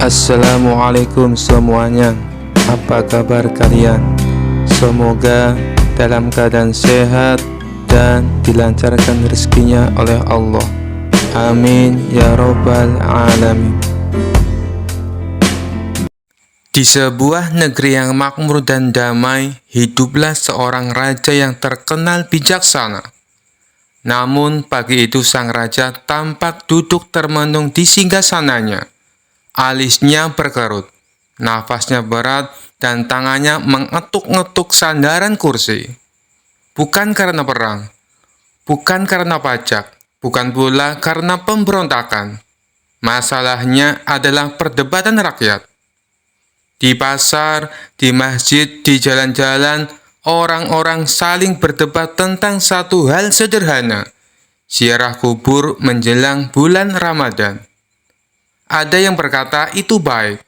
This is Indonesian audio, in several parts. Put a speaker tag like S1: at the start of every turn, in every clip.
S1: Assalamualaikum semuanya. Apa kabar kalian? Semoga dalam keadaan sehat dan dilancarkan rezekinya oleh Allah. Amin ya robbal alamin. Di sebuah negeri yang makmur dan damai, hiduplah seorang raja yang terkenal bijaksana. Namun pagi itu sang raja tampak duduk termenung di singgasananya. Alisnya berkerut, nafasnya berat, dan tangannya mengetuk-ngetuk sandaran kursi. Bukan karena perang, bukan karena pajak, bukan pula karena pemberontakan. Masalahnya adalah perdebatan rakyat. Di pasar, di masjid, di jalan-jalan, orang-orang saling berdebat tentang satu hal sederhana: ziarah kubur menjelang bulan Ramadan. Ada yang berkata itu baik,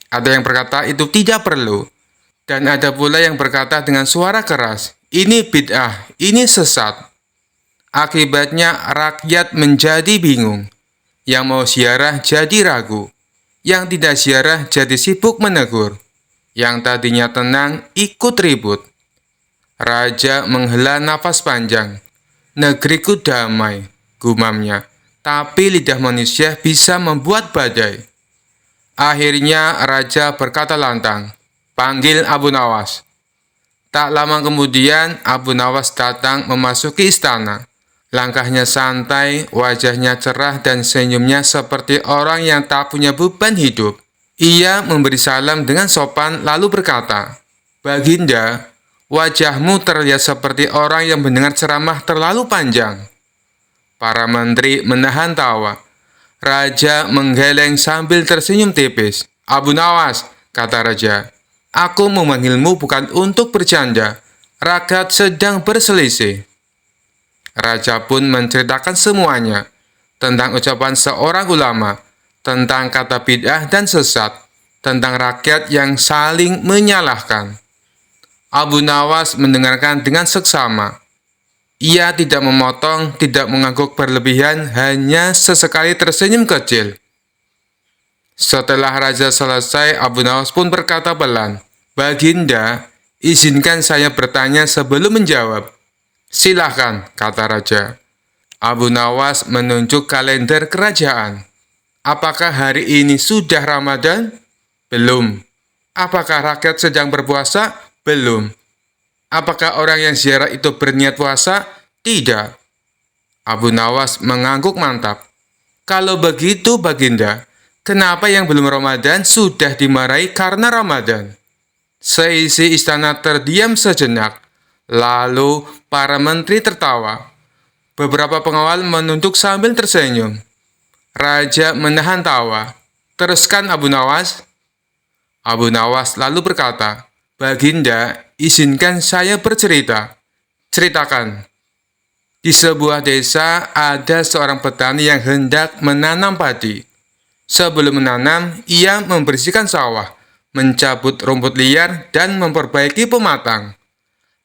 S1: ada yang berkata itu tidak perlu, dan ada pula yang berkata dengan suara keras, ini bid'ah, ini sesat. Akibatnya rakyat menjadi bingung. Yang mau ziarah jadi ragu, yang tidak ziarah jadi sibuk menegur, yang tadinya tenang ikut ribut. Raja menghela nafas panjang. Negeriku damai, gumamnya. Tapi lidah manusia bisa membuat badai. Akhirnya raja berkata lantang, panggil Abu Nawas. Tak lama kemudian Abu Nawas datang memasuki istana. Langkahnya santai, wajahnya cerah dan senyumnya seperti orang yang tak punya beban hidup. Ia memberi salam dengan sopan lalu berkata, Baginda, wajahmu terlihat seperti orang yang mendengar ceramah terlalu panjang. Para menteri menahan tawa. Raja menggeleng sambil tersenyum tipis. Abu Nawas, kata raja, aku memanggilmu bukan untuk bercanda. Rakyat sedang berselisih. Raja pun menceritakan semuanya, tentang ucapan seorang ulama, tentang kata bid'ah dan sesat, tentang rakyat yang saling menyalahkan. Abu Nawas mendengarkan dengan seksama. Ia tidak memotong, tidak mengangguk berlebihan, hanya sesekali tersenyum kecil. Setelah raja selesai, Abu Nawas pun berkata pelan, Baginda, izinkan saya bertanya sebelum menjawab. Silahkan, kata raja. Abu Nawas menunjuk kalender kerajaan. Apakah hari ini sudah Ramadan? Belum. Apakah rakyat sedang berpuasa? Belum. Apakah orang yang ziarah itu berniat puasa? Tidak. Abu Nawas mengangguk mantap. Kalau begitu, Baginda, kenapa yang belum Ramadan sudah dimarahi karena Ramadan? Seisi istana terdiam sejenak. Lalu para menteri tertawa. Beberapa pengawal menunduk sambil tersenyum. Raja menahan tawa. Teruskan Abu Nawas. Abu Nawas lalu berkata, Baginda, izinkan saya bercerita. Ceritakan. Di sebuah desa ada seorang petani yang hendak menanam padi. Sebelum menanam, ia membersihkan sawah, mencabut rumput liar, dan memperbaiki pematang.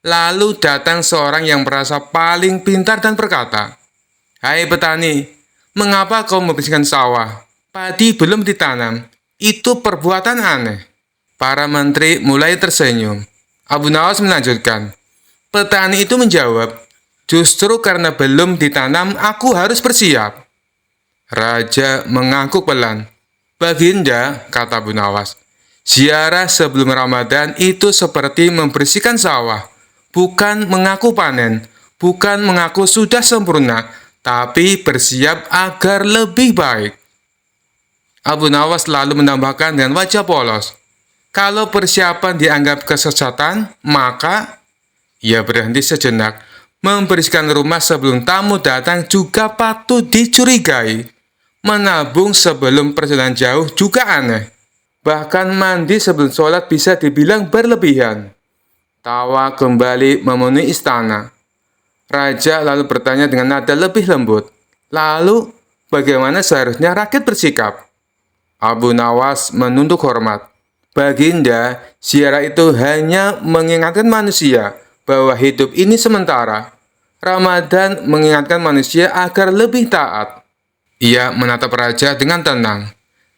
S1: Lalu datang seorang yang merasa paling pintar dan berkata, Hai petani, mengapa kau membersihkan sawah? Padi belum ditanam. Itu perbuatan aneh. Para menteri mulai tersenyum. Abu Nawas melanjutkan, petani itu menjawab, justru karena belum ditanam, aku harus bersiap. Raja mengangguk pelan. Baginda, kata Abu Nawas, ziarah sebelum Ramadan itu seperti membersihkan sawah, bukan mengaku panen, bukan mengaku sudah sempurna, tapi bersiap agar lebih baik. Abu Nawas lalu menambahkan dengan wajah polos, kalau persiapan dianggap kesesatan, maka ia berhenti sejenak. Membersihkan rumah sebelum tamu datang juga patut dicurigai. Menabung sebelum perjalanan jauh juga aneh. Bahkan mandi sebelum sholat bisa dibilang berlebihan. Tawa kembali memenuhi istana. Raja lalu bertanya dengan nada lebih lembut. Lalu, bagaimana seharusnya rakyat bersikap? Abu Nawas menunduk hormat. Baginda, ziarah itu hanya mengingatkan manusia bahwa hidup ini sementara. Ramadan mengingatkan manusia agar lebih taat. Ia menatap raja dengan tenang.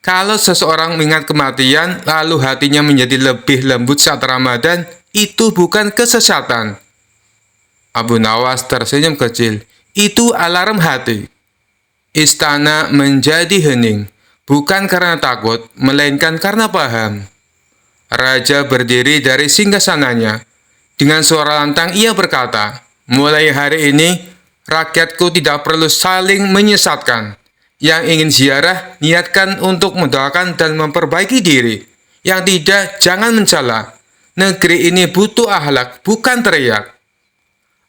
S1: Kalau seseorang mengingat kematian, lalu hatinya menjadi lebih lembut saat Ramadan, itu bukan kesesatan. Abu Nawas tersenyum kecil. Itu alarm hati. Istana menjadi hening, bukan karena takut, melainkan karena paham. Raja berdiri dari singgasananya. Dengan suara lantang ia berkata, "Mulai hari ini, rakyatku tidak perlu saling menyesatkan. Yang ingin ziarah, niatkan untuk mendoakan dan memperbaiki diri. Yang tidak, jangan mencela. Negeri ini butuh akhlak, bukan teriak."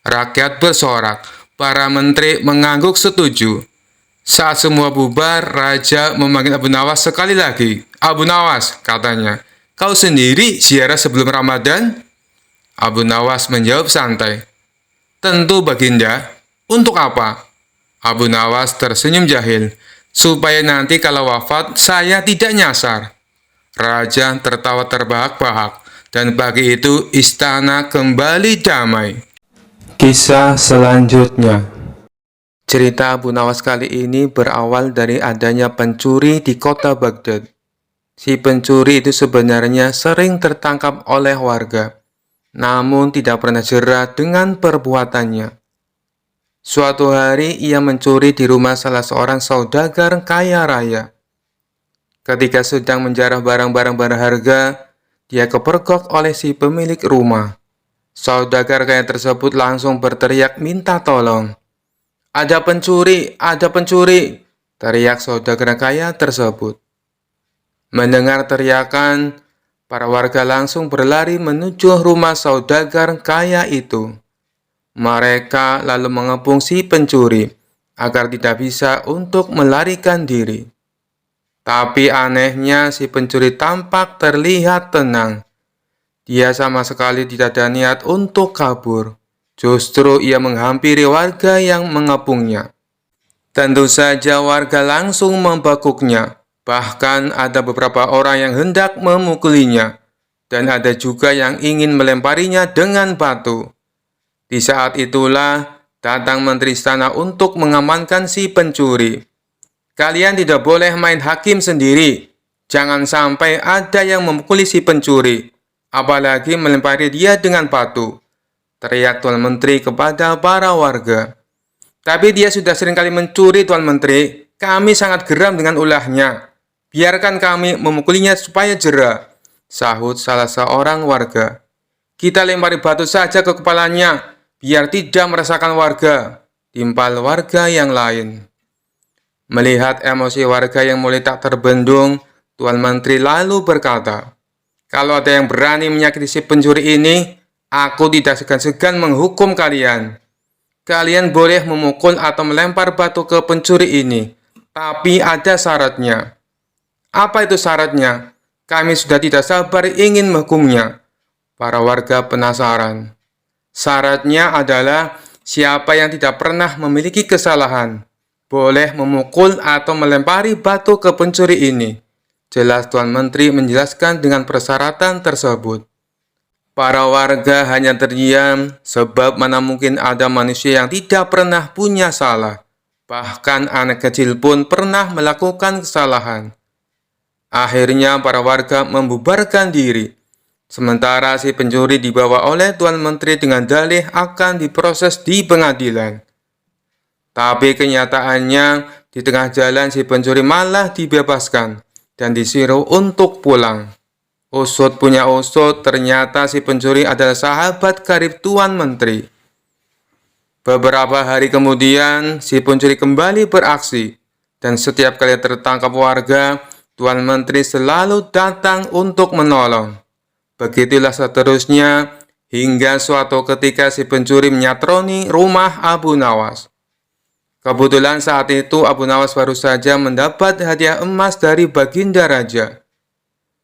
S1: Rakyat bersorak, para menteri mengangguk setuju. Saat semua bubar, Raja memanggil Abu Nawas sekali lagi. "Abu Nawas," katanya, "kau sendiri ziarah sebelum Ramadan?" Abu Nawas menjawab santai, "Tentu Baginda. Untuk apa?" Abu Nawas tersenyum jahil, "Supaya nanti kalau wafat, saya tidak nyasar." Raja tertawa terbahak-bahak, dan pagi itu istana kembali damai. Kisah selanjutnya. Cerita Abu Nawas kali ini berawal dari adanya pencuri di kota Baghdad. Si pencuri itu sebenarnya sering tertangkap oleh warga, namun tidak pernah jera dengan perbuatannya. Suatu hari ia mencuri di rumah salah seorang saudagar kaya raya. Ketika sedang menjarah barang-barang berharga, dia kepergok oleh si pemilik rumah. Saudagar kaya tersebut langsung berteriak minta tolong. "Ada pencuri, ada pencuri!" teriak saudagar kaya tersebut. Mendengar teriakan, para warga langsung berlari menuju rumah saudagar kaya itu. Mereka lalu mengepung si pencuri agar tidak bisa untuk melarikan diri. Tapi anehnya si pencuri tampak terlihat tenang. Dia sama sekali tidak ada niat untuk kabur. Justru ia menghampiri warga yang mengepungnya. Tentu saja warga langsung membekuknya. Bahkan ada beberapa orang yang hendak memukulinya. Dan ada juga yang ingin melemparinya dengan batu. Di saat itulah datang menteri istana untuk mengamankan si pencuri. "Kalian tidak boleh main hakim sendiri. Jangan sampai ada yang memukuli si pencuri. Apalagi melempari dia dengan batu," teriak Tuan Menteri kepada para warga. "Tapi dia sudah sering kali mencuri, Tuan Menteri. Kami sangat geram dengan ulahnya. Biarkan kami memukulinya supaya jera," sahut salah seorang warga. "Kita lempari batu saja ke kepalanya, biar tidak meresahkan warga," timpal warga yang lain. Melihat emosi warga yang mulai tak terbendung, Tuan Menteri lalu berkata, "Kalau ada yang berani menyakiti si pencuri ini, aku tidak segan-segan menghukum kalian. Kalian boleh memukul atau melempar batu ke pencuri ini, tapi ada syaratnya." "Apa itu syaratnya? Kami sudah tidak sabar ingin menghukumnya." Para warga penasaran. "Syaratnya adalah siapa yang tidak pernah memiliki kesalahan, boleh memukul atau melempari batu ke pencuri ini," jelas Tuan Menteri menjelaskan dengan persyaratan tersebut. Para warga hanya terdiam, sebab mana mungkin ada manusia yang tidak pernah punya salah. Bahkan anak kecil pun pernah melakukan kesalahan. Akhirnya para warga membubarkan diri. Sementara si pencuri dibawa oleh Tuan Menteri dengan dalih akan diproses di pengadilan. Tapi kenyataannya, di tengah jalan si pencuri malah dibebaskan dan disuruh untuk pulang. Usut punya usut, ternyata si pencuri adalah sahabat karib Tuan Menteri. Beberapa hari kemudian, si pencuri kembali beraksi, dan setiap kali tertangkap warga, Tuan Menteri selalu datang untuk menolong. Begitulah seterusnya, hingga suatu ketika si pencuri menyatroni rumah Abu Nawas. Kebetulan saat itu Abu Nawas baru saja mendapat hadiah emas dari Baginda Raja.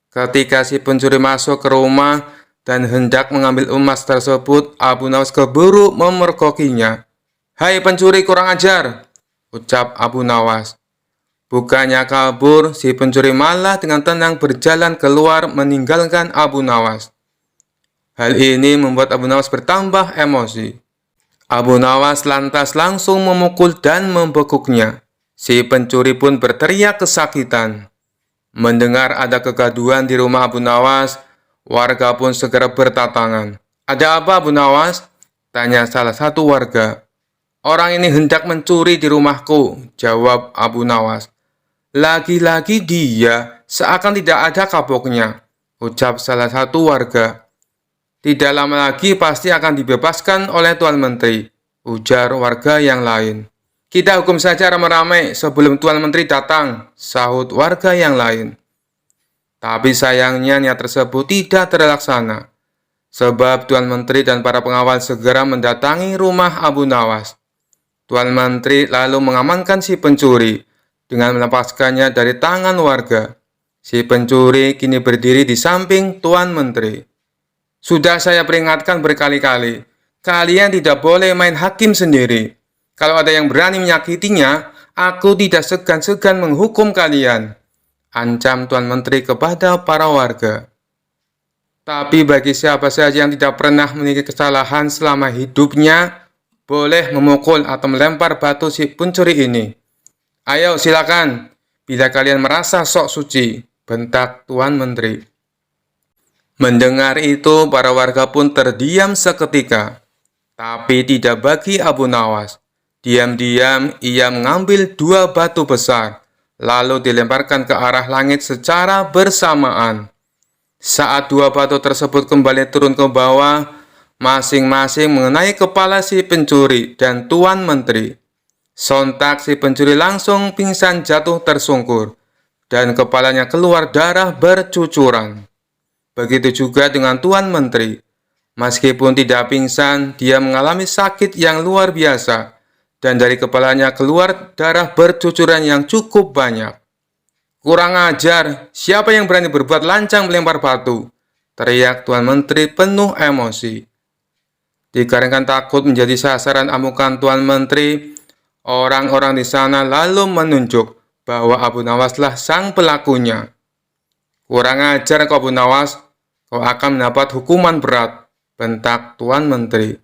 S1: Ketika si pencuri masuk ke rumah dan hendak mengambil emas tersebut, Abu Nawas keburu memergokinya. "Hai pencuri kurang ajar," ucap Abu Nawas. Bukannya kabur, si pencuri malah dengan tenang berjalan keluar meninggalkan Abu Nawas. Hal ini membuat Abu Nawas bertambah emosi. Abu Nawas lantas langsung memukul dan membekuknya. Si pencuri pun berteriak kesakitan. Mendengar ada kegaduhan di rumah Abu Nawas, warga pun segera berdatangan. "Ada apa, Abu Nawas?" tanya salah satu warga. "Orang ini hendak mencuri di rumahku," jawab Abu Nawas. "Lagi-lagi dia, seakan tidak ada kapoknya," ucap salah satu warga. "Tidak lama lagi pasti akan dibebaskan oleh Tuan Menteri," ujar warga yang lain. "Kita hukum saja ramai-ramai sebelum Tuan Menteri datang," sahut warga yang lain. Tapi sayangnya niat tersebut tidak terlaksana, sebab Tuan Menteri dan para pengawal segera mendatangi rumah Abu Nawas. Tuan Menteri lalu mengamankan si pencuri dengan melepaskannya dari tangan warga. Si pencuri kini berdiri di samping Tuan Menteri. "Sudah saya peringatkan berkali-kali, kalian tidak boleh main hakim sendiri. Kalau ada yang berani menyakitinya, aku tidak segan-segan menghukum kalian," ancam Tuan Menteri kepada para warga. Tapi bagi siapa saja yang tidak pernah memiliki kesalahan selama hidupnya, boleh memukul atau melempar batu si pencuri ini. "Ayo silakan, bila kalian merasa sok suci," bentak Tuan Menteri. Mendengar itu, para warga pun terdiam seketika. Tapi tidak bagi Abu Nawas. Diam-diam ia mengambil 2 batu besar, lalu dilemparkan ke arah langit secara bersamaan. Saat 2 batu tersebut kembali turun ke bawah, masing-masing mengenai kepala si pencuri dan Tuan Menteri. Sontak si pencuri langsung pingsan jatuh tersungkur, dan kepalanya keluar darah bercucuran. Begitu juga dengan Tuan Menteri. Meskipun tidak pingsan, dia mengalami sakit yang luar biasa, dan dari kepalanya keluar darah bercucuran yang cukup banyak. "Kurang ajar, siapa yang berani berbuat lancang melempar batu?" teriak Tuan Menteri penuh emosi. Dikarenakan takut menjadi sasaran amukan Tuan Menteri, orang-orang di sana lalu menunjuk bahwa Abu Nawaslah sang pelakunya. "Kurang ajar kau, Abu Nawas, kau akan mendapat hukuman berat," bentak Tuan Menteri.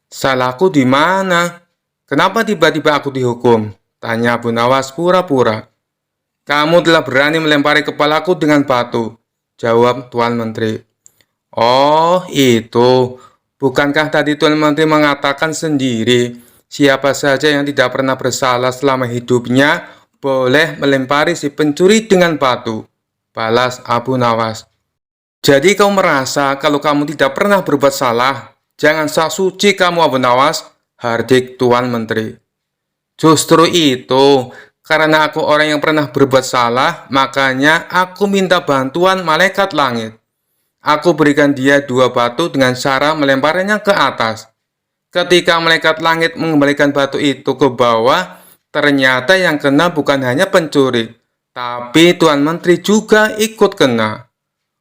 S1: "Salahku di mana? Kenapa tiba-tiba aku dihukum?" tanya Abu Nawas pura-pura. "Kamu telah berani melempari kepalaku dengan batu," jawab Tuan Menteri. "Oh, itu. Bukankah tadi Tuan Menteri mengatakan sendiri, siapa saja yang tidak pernah bersalah selama hidupnya boleh melempari si pencuri dengan batu," balas Abu Nawas. "Jadi kau merasa kalau kamu tidak pernah berbuat salah? Jangan sok suci kamu, Abu Nawas," hardik Tuan Menteri. "Justru itu, karena aku orang yang pernah berbuat salah, makanya aku minta bantuan malaikat langit. Aku berikan dia 2 batu dengan cara melemparnya ke atas. Ketika malaikat langit mengembalikan batu itu ke bawah, ternyata yang kena bukan hanya pencuri, tapi Tuan Menteri juga ikut kena.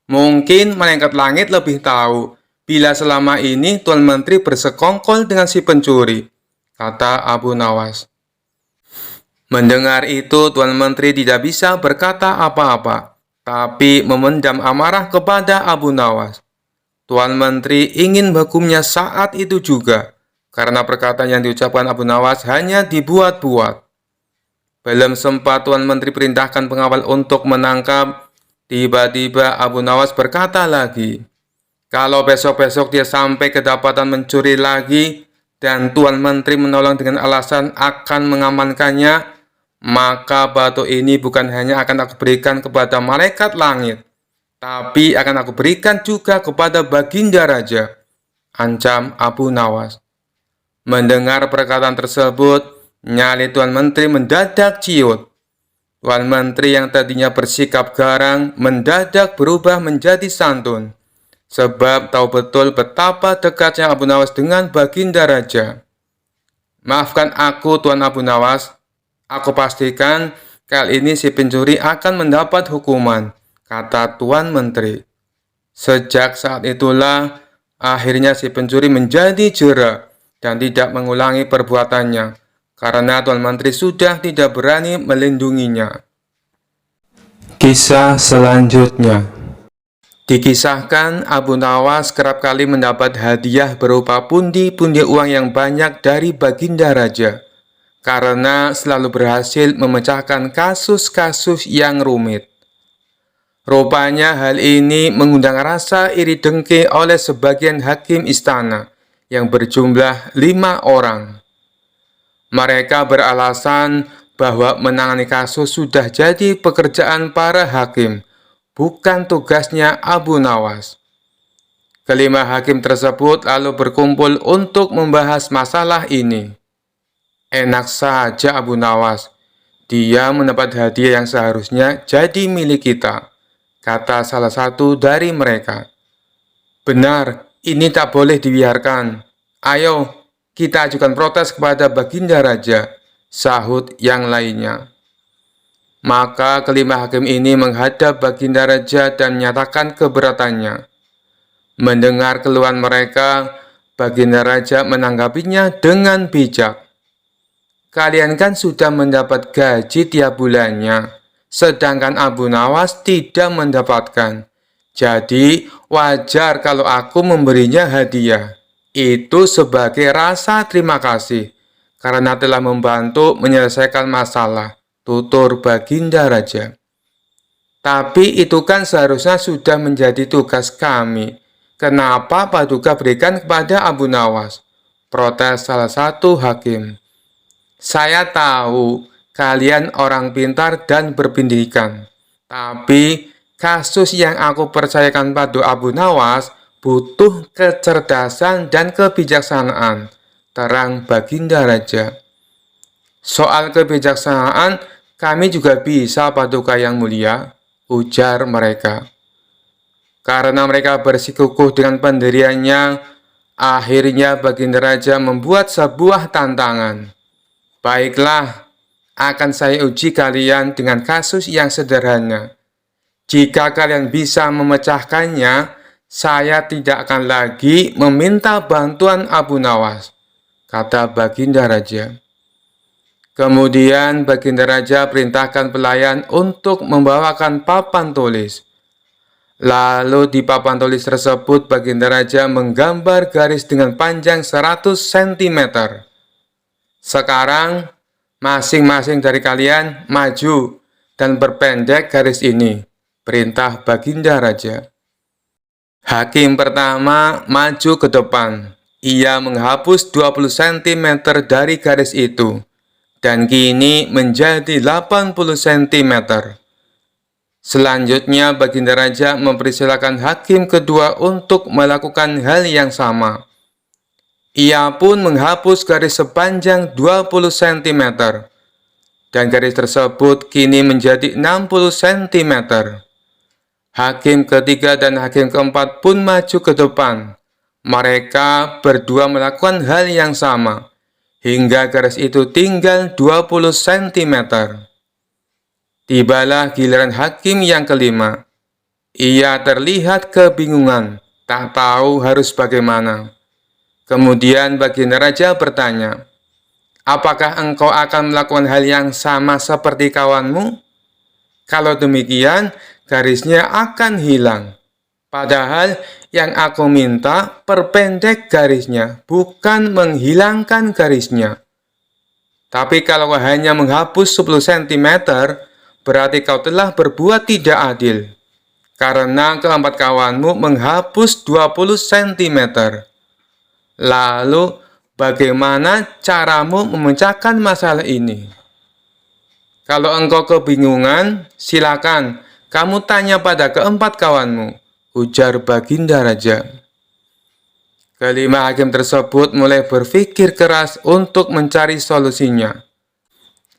S1: Mungkin malaikat langit lebih tahu bila selama ini Tuan Menteri bersekongkol dengan si pencuri," kata Abu Nawas. Mendengar itu, Tuan Menteri tidak bisa berkata apa-apa, tapi memendam amarah kepada Abu Nawas. Tuan Menteri ingin menghukumnya saat itu juga, karena perkataan yang diucapkan Abu Nawas hanya dibuat-buat. Belum sempat Tuan Menteri perintahkan pengawal untuk menangkap, tiba-tiba Abu Nawas berkata lagi, "Kalau besok-besok dia sampai kedapatan mencuri lagi, dan Tuan Menteri menolong dengan alasan akan mengamankannya, maka batu ini bukan hanya akan aku berikan kepada malaikat langit, tapi akan aku berikan juga kepada Baginda Raja," ancam Abu Nawas. Mendengar perkataan tersebut, nyali Tuan Menteri mendadak ciut. Tuan Menteri yang tadinya bersikap garang mendadak berubah menjadi santun, sebab tahu betul betapa dekatnya Abu Nawas dengan Baginda Raja. "Maafkan aku, Tuan Abu Nawas. Aku pastikan kali ini si pencuri akan mendapat hukuman," kata Tuan Menteri. Sejak saat itulah, akhirnya si pencuri menjadi jera dan tidak mengulangi perbuatannya, karena Tuan Menteri sudah tidak berani melindunginya. Kisah selanjutnya. Dikisahkan Abu Nawas kerap kali mendapat hadiah berupa pundi-pundi uang yang banyak dari Baginda Raja, karena selalu berhasil memecahkan kasus-kasus yang rumit. Rupanya hal ini mengundang rasa iri dengki oleh sebagian hakim istana yang berjumlah 5 orang. Mereka beralasan bahwa menangani kasus sudah jadi pekerjaan para hakim, bukan tugasnya Abu Nawas. Kelima hakim tersebut lalu berkumpul untuk membahas masalah ini. Enak saja Abu Nawas, dia mendapat hadiah yang seharusnya jadi milik kita, kata salah satu dari mereka. Benar, ini tak boleh dibiarkan. Ayo, kita ajukan protes kepada Baginda Raja, sahut yang lainnya. Maka kelima hakim ini menghadap Baginda Raja dan menyatakan keberatannya. Mendengar keluhan mereka, Baginda Raja menanggapinya dengan bijak. Kalian kan sudah mendapat gaji tiap bulannya, sedangkan Abu Nawas tidak mendapatkan. Jadi, wajar kalau aku memberinya hadiah. Itu sebagai rasa terima kasih, karena telah membantu menyelesaikan masalah, tutur Baginda Raja. Tapi itu kan seharusnya sudah menjadi tugas kami. Kenapa Paduka berikan kepada Abu Nawas? Protes salah satu hakim. Saya tahu kalian orang pintar dan berpendidikan. Tapi kasus yang aku percayakan pada Abu Nawas butuh kecerdasan dan kebijaksanaan, terang Baginda Raja. Soal kebijaksanaan, kami juga bisa Paduka yang mulia, ujar mereka. Karena mereka bersikukuh dengan pendiriannya, akhirnya Baginda Raja membuat sebuah tantangan. Baiklah, akan saya uji kalian dengan kasus yang sederhana. Jika kalian bisa memecahkannya, saya tidak akan lagi meminta bantuan Abu Nawas, kata Baginda Raja. Kemudian Baginda Raja perintahkan pelayan untuk membawakan papan tulis. Lalu di papan tulis tersebut Baginda Raja menggambar garis dengan panjang 100 cm. Sekarang, masing-masing dari kalian maju dan perpendek garis ini, perintah Baginda Raja. Hakim pertama maju ke depan. Ia menghapus 20 cm dari garis itu, dan kini menjadi 80 cm. Selanjutnya, Baginda Raja mempersilakan hakim kedua untuk melakukan hal yang sama. Ia pun menghapus garis sepanjang 20 cm, dan garis tersebut kini menjadi 60 cm. Hakim ketiga dan hakim keempat pun maju ke depan. Mereka berdua melakukan hal yang sama, hingga garis itu tinggal 20 cm. Tibalah giliran hakim yang kelima. Ia terlihat kebingungan, tak tahu harus bagaimana. Kemudian Baginda Raja bertanya, apakah engkau akan melakukan hal yang sama seperti kawanmu? Kalau demikian, garisnya akan hilang. Padahal yang aku minta perpendek garisnya, bukan menghilangkan garisnya. Tapi kalau hanya menghapus 10 cm, berarti kau telah berbuat tidak adil, karena keempat kawanmu menghapus 20 cm. Lalu, bagaimana caramu memecahkan masalah ini? Kalau engkau kebingungan, silakan kamu tanya pada keempat kawanmu, ujar Baginda Raja. Kelima hakim tersebut mulai berpikir keras untuk mencari solusinya.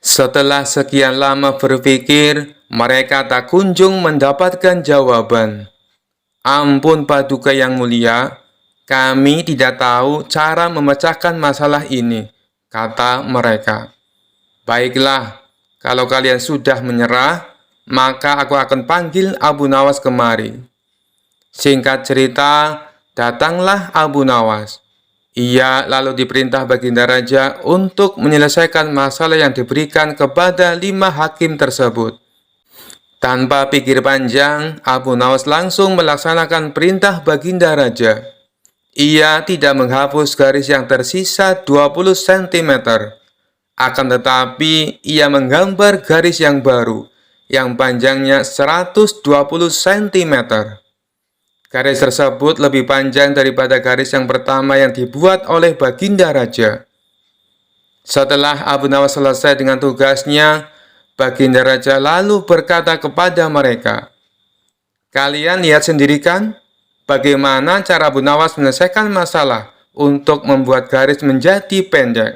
S1: Setelah sekian lama berpikir, mereka tak kunjung mendapatkan jawaban. Ampun Paduka yang mulia, kami tidak tahu cara memecahkan masalah ini, kata mereka. Baiklah, kalau kalian sudah menyerah, maka aku akan panggil Abu Nawas kemari. Singkat cerita, datanglah Abu Nawas. Ia lalu diperintah Baginda Raja untuk menyelesaikan masalah yang diberikan kepada 5 hakim tersebut. Tanpa pikir panjang, Abu Nawas langsung melaksanakan perintah Baginda Raja. Ia tidak menghapus garis yang tersisa 20 cm. Akan tetapi, ia menggambar garis yang baru, yang panjangnya 120 cm. Garis tersebut lebih panjang daripada garis yang pertama yang dibuat oleh Baginda Raja. Setelah Abu Nawas selesai dengan tugasnya, Baginda Raja lalu berkata kepada mereka, "Kalian lihat sendiri kan, bagaimana cara Abu Nawas menyelesaikan masalah untuk membuat garis menjadi pendek.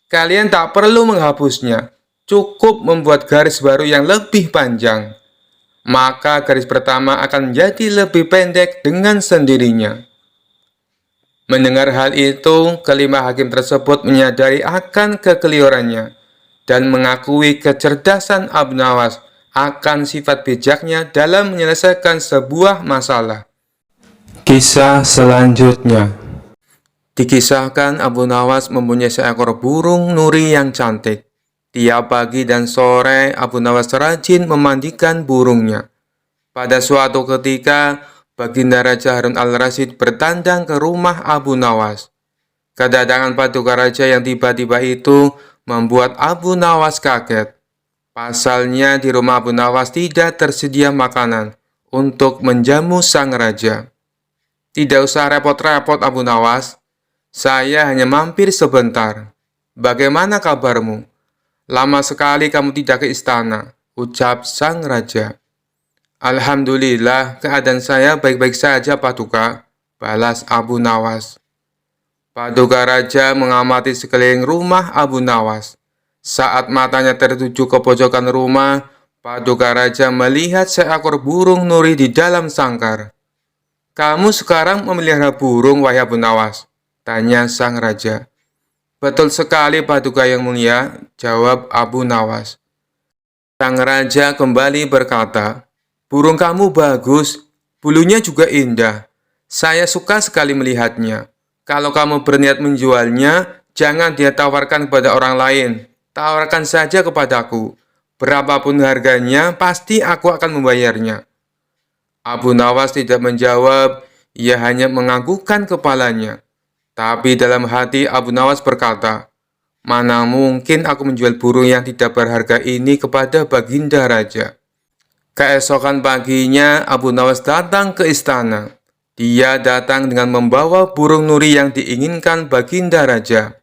S1: Kalian tak perlu menghapusnya, cukup membuat garis baru yang lebih panjang. Maka garis pertama akan menjadi lebih pendek dengan sendirinya." Mendengar hal itu, kelima hakim tersebut menyadari akan kekeliruannya dan mengakui kecerdasan Abu Nawas akan sifat bijaknya dalam menyelesaikan sebuah masalah. Kisah selanjutnya dikisahkan Abu Nawas mempunyai seekor burung nuri yang cantik. Tiap pagi dan sore, Abu Nawas rajin memandikan burungnya. Pada suatu ketika, Baginda Raja Harun al-Rasyid bertandang ke rumah Abu Nawas. Kedatangan paduka raja yang tiba-tiba itu membuat Abu Nawas kaget. Pasalnya di rumah Abu Nawas tidak tersedia makanan untuk menjamu sang raja. "Tidak usah repot-repot Abu Nawas, saya hanya mampir sebentar. Bagaimana kabarmu? Lama sekali kamu tidak ke istana," ucap sang raja. "Alhamdulillah, keadaan saya baik-baik saja, Paduka," balas Abu Nawas. Paduka raja mengamati sekeliling rumah Abu Nawas. Saat matanya tertuju ke pojokan rumah, Paduka raja melihat seekor burung nuri di dalam sangkar. "Kamu sekarang memelihara burung, wahai Abu Nawas?" tanya sang raja. "Betul sekali, Paduka yang mulia," jawab Abu Nawas. Sang raja kembali berkata, "Burung kamu bagus, bulunya juga indah. Saya suka sekali melihatnya. Kalau kamu berniat menjualnya, jangan dia tawarkan kepada orang lain. Tawarkan saja kepadaku. Berapapun harganya, pasti aku akan membayarnya." Abu Nawas tidak menjawab, ia hanya menganggukkan kepalanya. Tapi dalam hati Abu Nawas berkata, "Mana mungkin aku menjual burung yang tidak berharga ini kepada Baginda Raja." Keesokan paginya, Abu Nawas datang ke istana. Dia datang dengan membawa burung nuri yang diinginkan Baginda Raja.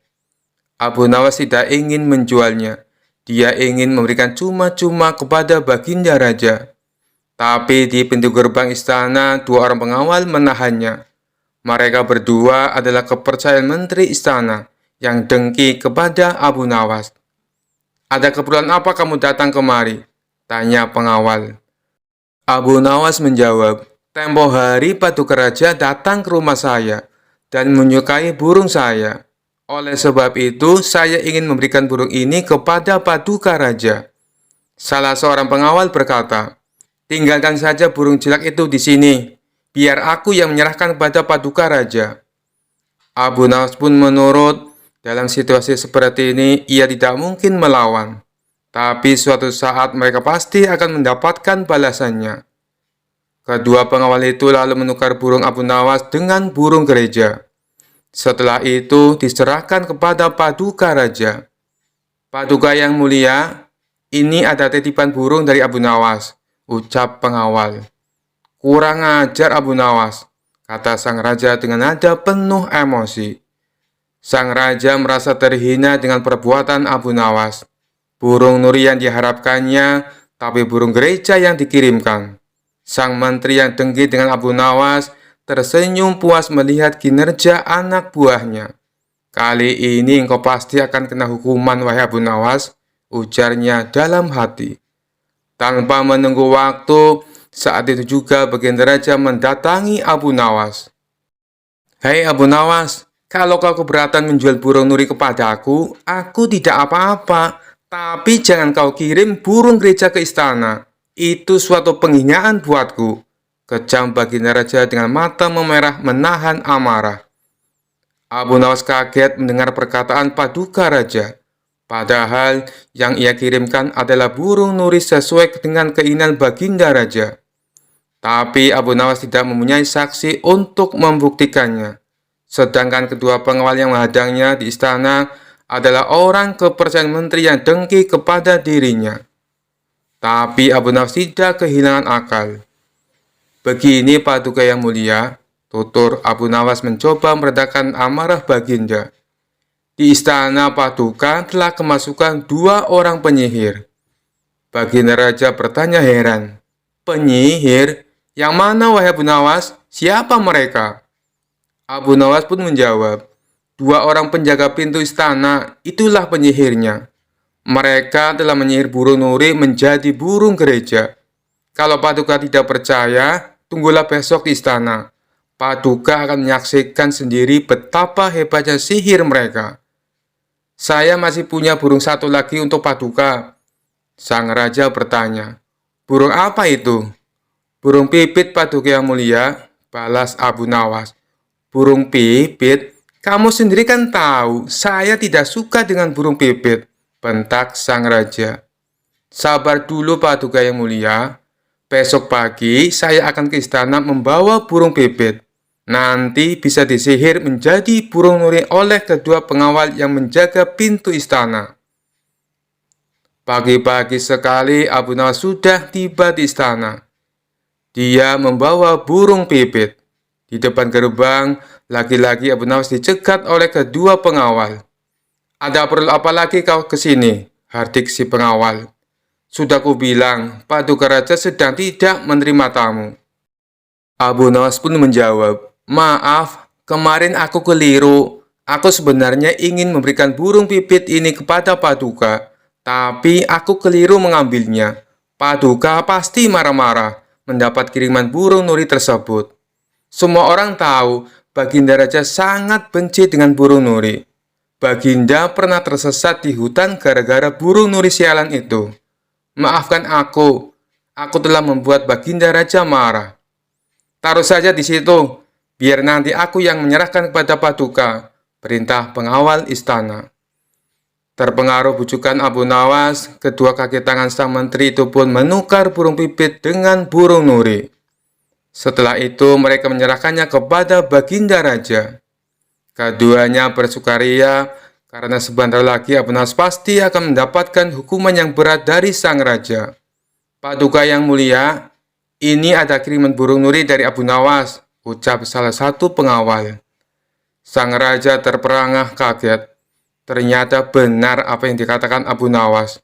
S1: Abu Nawas tidak ingin menjualnya. Dia ingin memberikan cuma-cuma kepada Baginda Raja. Tapi di pintu gerbang istana, dua orang pengawal menahannya. Mereka berdua adalah kepercayaan menteri istana yang dengki kepada Abu Nawas. "Ada keperluan apa kamu datang kemari?" tanya pengawal. Abu Nawas menjawab, "Tempo hari paduka raja datang ke rumah saya dan menyukai burung saya. Oleh sebab itu, saya ingin memberikan burung ini kepada paduka raja." Salah seorang pengawal berkata, "Tinggalkan saja burung jelek itu di sini. Biar aku yang menyerahkan kepada paduka raja." Abu Nawas pun menurut. Dalam situasi seperti ini, ia tidak mungkin melawan. Tapi suatu saat mereka pasti akan mendapatkan balasannya. Kedua pengawal itu lalu menukar burung Abu Nawas dengan burung gereja. Setelah itu diserahkan kepada paduka raja. "Paduka yang mulia, ini ada titipan burung dari Abu Nawas," ucap pengawal. "Kurang ajar Abu Nawas," kata sang raja dengan nada penuh emosi. Sang raja merasa terhina dengan perbuatan Abu Nawas. Burung nuri yang diharapkannya, tapi burung gereja yang dikirimkan. Sang menteri yang dengki dengan Abu Nawas tersenyum puas melihat kinerja anak buahnya. "Kali ini engkau pasti akan kena hukuman, wahai Abu Nawas," ujarnya dalam hati. Tanpa menunggu waktu, saat itu juga Baginda Raja mendatangi Abu Nawas. "Hei Abu Nawas, kalau kau keberatan menjual burung nuri kepadaku, aku tidak apa-apa. Tapi jangan kau kirim burung gereja ke istana. Itu suatu penghinaan buatku," kejam Baginda Raja dengan mata memerah menahan amarah. Abu Nawas kaget mendengar perkataan paduka raja. Padahal yang ia kirimkan adalah burung nuri sesuai dengan keinginan Baginda Raja. Tapi Abu Nawas tidak mempunyai saksi untuk membuktikannya. Sedangkan kedua pengawal yang menghadangnya di istana adalah orang kepercayaan menteri yang dengki kepada dirinya. Tapi Abu Nawas tidak kehilangan akal. Begini Paduka yang mulia, tutur Abu Nawas mencoba meredakan amarah Baginda. Di istana Paduka telah kemasukan 2 orang penyihir. Baginda Raja bertanya heran. Penyihir? Yang mana wahai Abu Nawas? Siapa mereka? Abu Nawas pun menjawab, 2 orang penjaga pintu istana, itulah penyihirnya. Mereka telah menyihir burung nuri menjadi burung gereja. Kalau Paduka tidak percaya, tunggulah besok di istana. Paduka akan menyaksikan sendiri betapa hebatnya sihir mereka. Saya masih punya burung satu lagi untuk Paduka. Sang Raja bertanya, burung apa itu? Burung pipit Paduka yang mulia, balas Abu Nawas. Burung pipit? Kamu sendiri kan tahu, saya tidak suka dengan burung pipit, bentak sang raja. Sabar dulu Paduka yang mulia, besok pagi saya akan ke istana membawa burung pipit. Nanti bisa disihir menjadi burung nuri oleh kedua pengawal yang menjaga pintu istana. Pagi-pagi sekali Abu Nawas sudah tiba di istana. Dia membawa burung pipit. Di depan gerbang, lagi-lagi Abu Nawas dicegat oleh kedua pengawal. Ada perlu apa lagi kau ke sini? Hardik si pengawal. Sudah kubilang, Paduka Raja sedang tidak menerima tamu. Abu Nawas pun menjawab, maaf, kemarin aku keliru. Aku sebenarnya ingin memberikan burung pipit ini kepada Paduka, tapi aku keliru mengambilnya. Paduka pasti marah-marah mendapat kiriman burung nuri tersebut. Semua orang tahu Baginda Raja sangat benci dengan burung nuri. Baginda pernah tersesat di hutan gara-gara burung nuri sialan itu. Maafkan aku telah membuat Baginda Raja marah. Taruh saja di situ, biar nanti aku yang menyerahkan kepada Paduka, perintah pengawal istana. Terpengaruh bujukan Abu Nawas, kedua kaki tangan sang menteri itu pun menukar burung pipit dengan burung nuri. Setelah itu mereka menyerahkannya kepada Baginda Raja. Keduanya bersukaria karena sebentar lagi Abu Nawas pasti akan mendapatkan hukuman yang berat dari sang raja. Paduka yang mulia, ini ada kiriman burung nuri dari Abu Nawas, ucap salah satu pengawal. Sang raja terperangah kaget. Ternyata benar apa yang dikatakan Abu Nawas.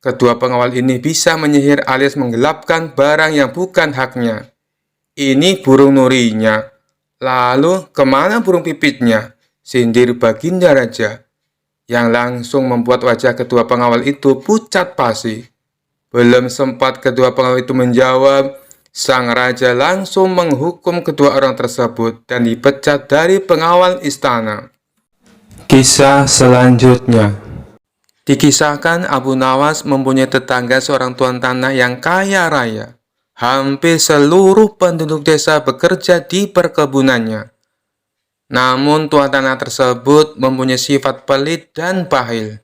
S1: Kedua pengawal ini bisa menyihir alias menggelapkan barang yang bukan haknya. Ini burung nurinya. Lalu kemana burung pipitnya? Sindir Baginda Raja, yang langsung membuat wajah kedua pengawal itu pucat pasi. Belum sempat kedua pengawal itu menjawab, sang raja langsung menghukum kedua orang tersebut dan dipecat dari pengawal istana. Kisah selanjutnya. Dikisahkan Abu Nawas mempunyai tetangga seorang tuan tanah yang kaya raya. Hampir seluruh penduduk desa bekerja di perkebunannya. Namun tuan tanah tersebut mempunyai sifat pelit dan bahil.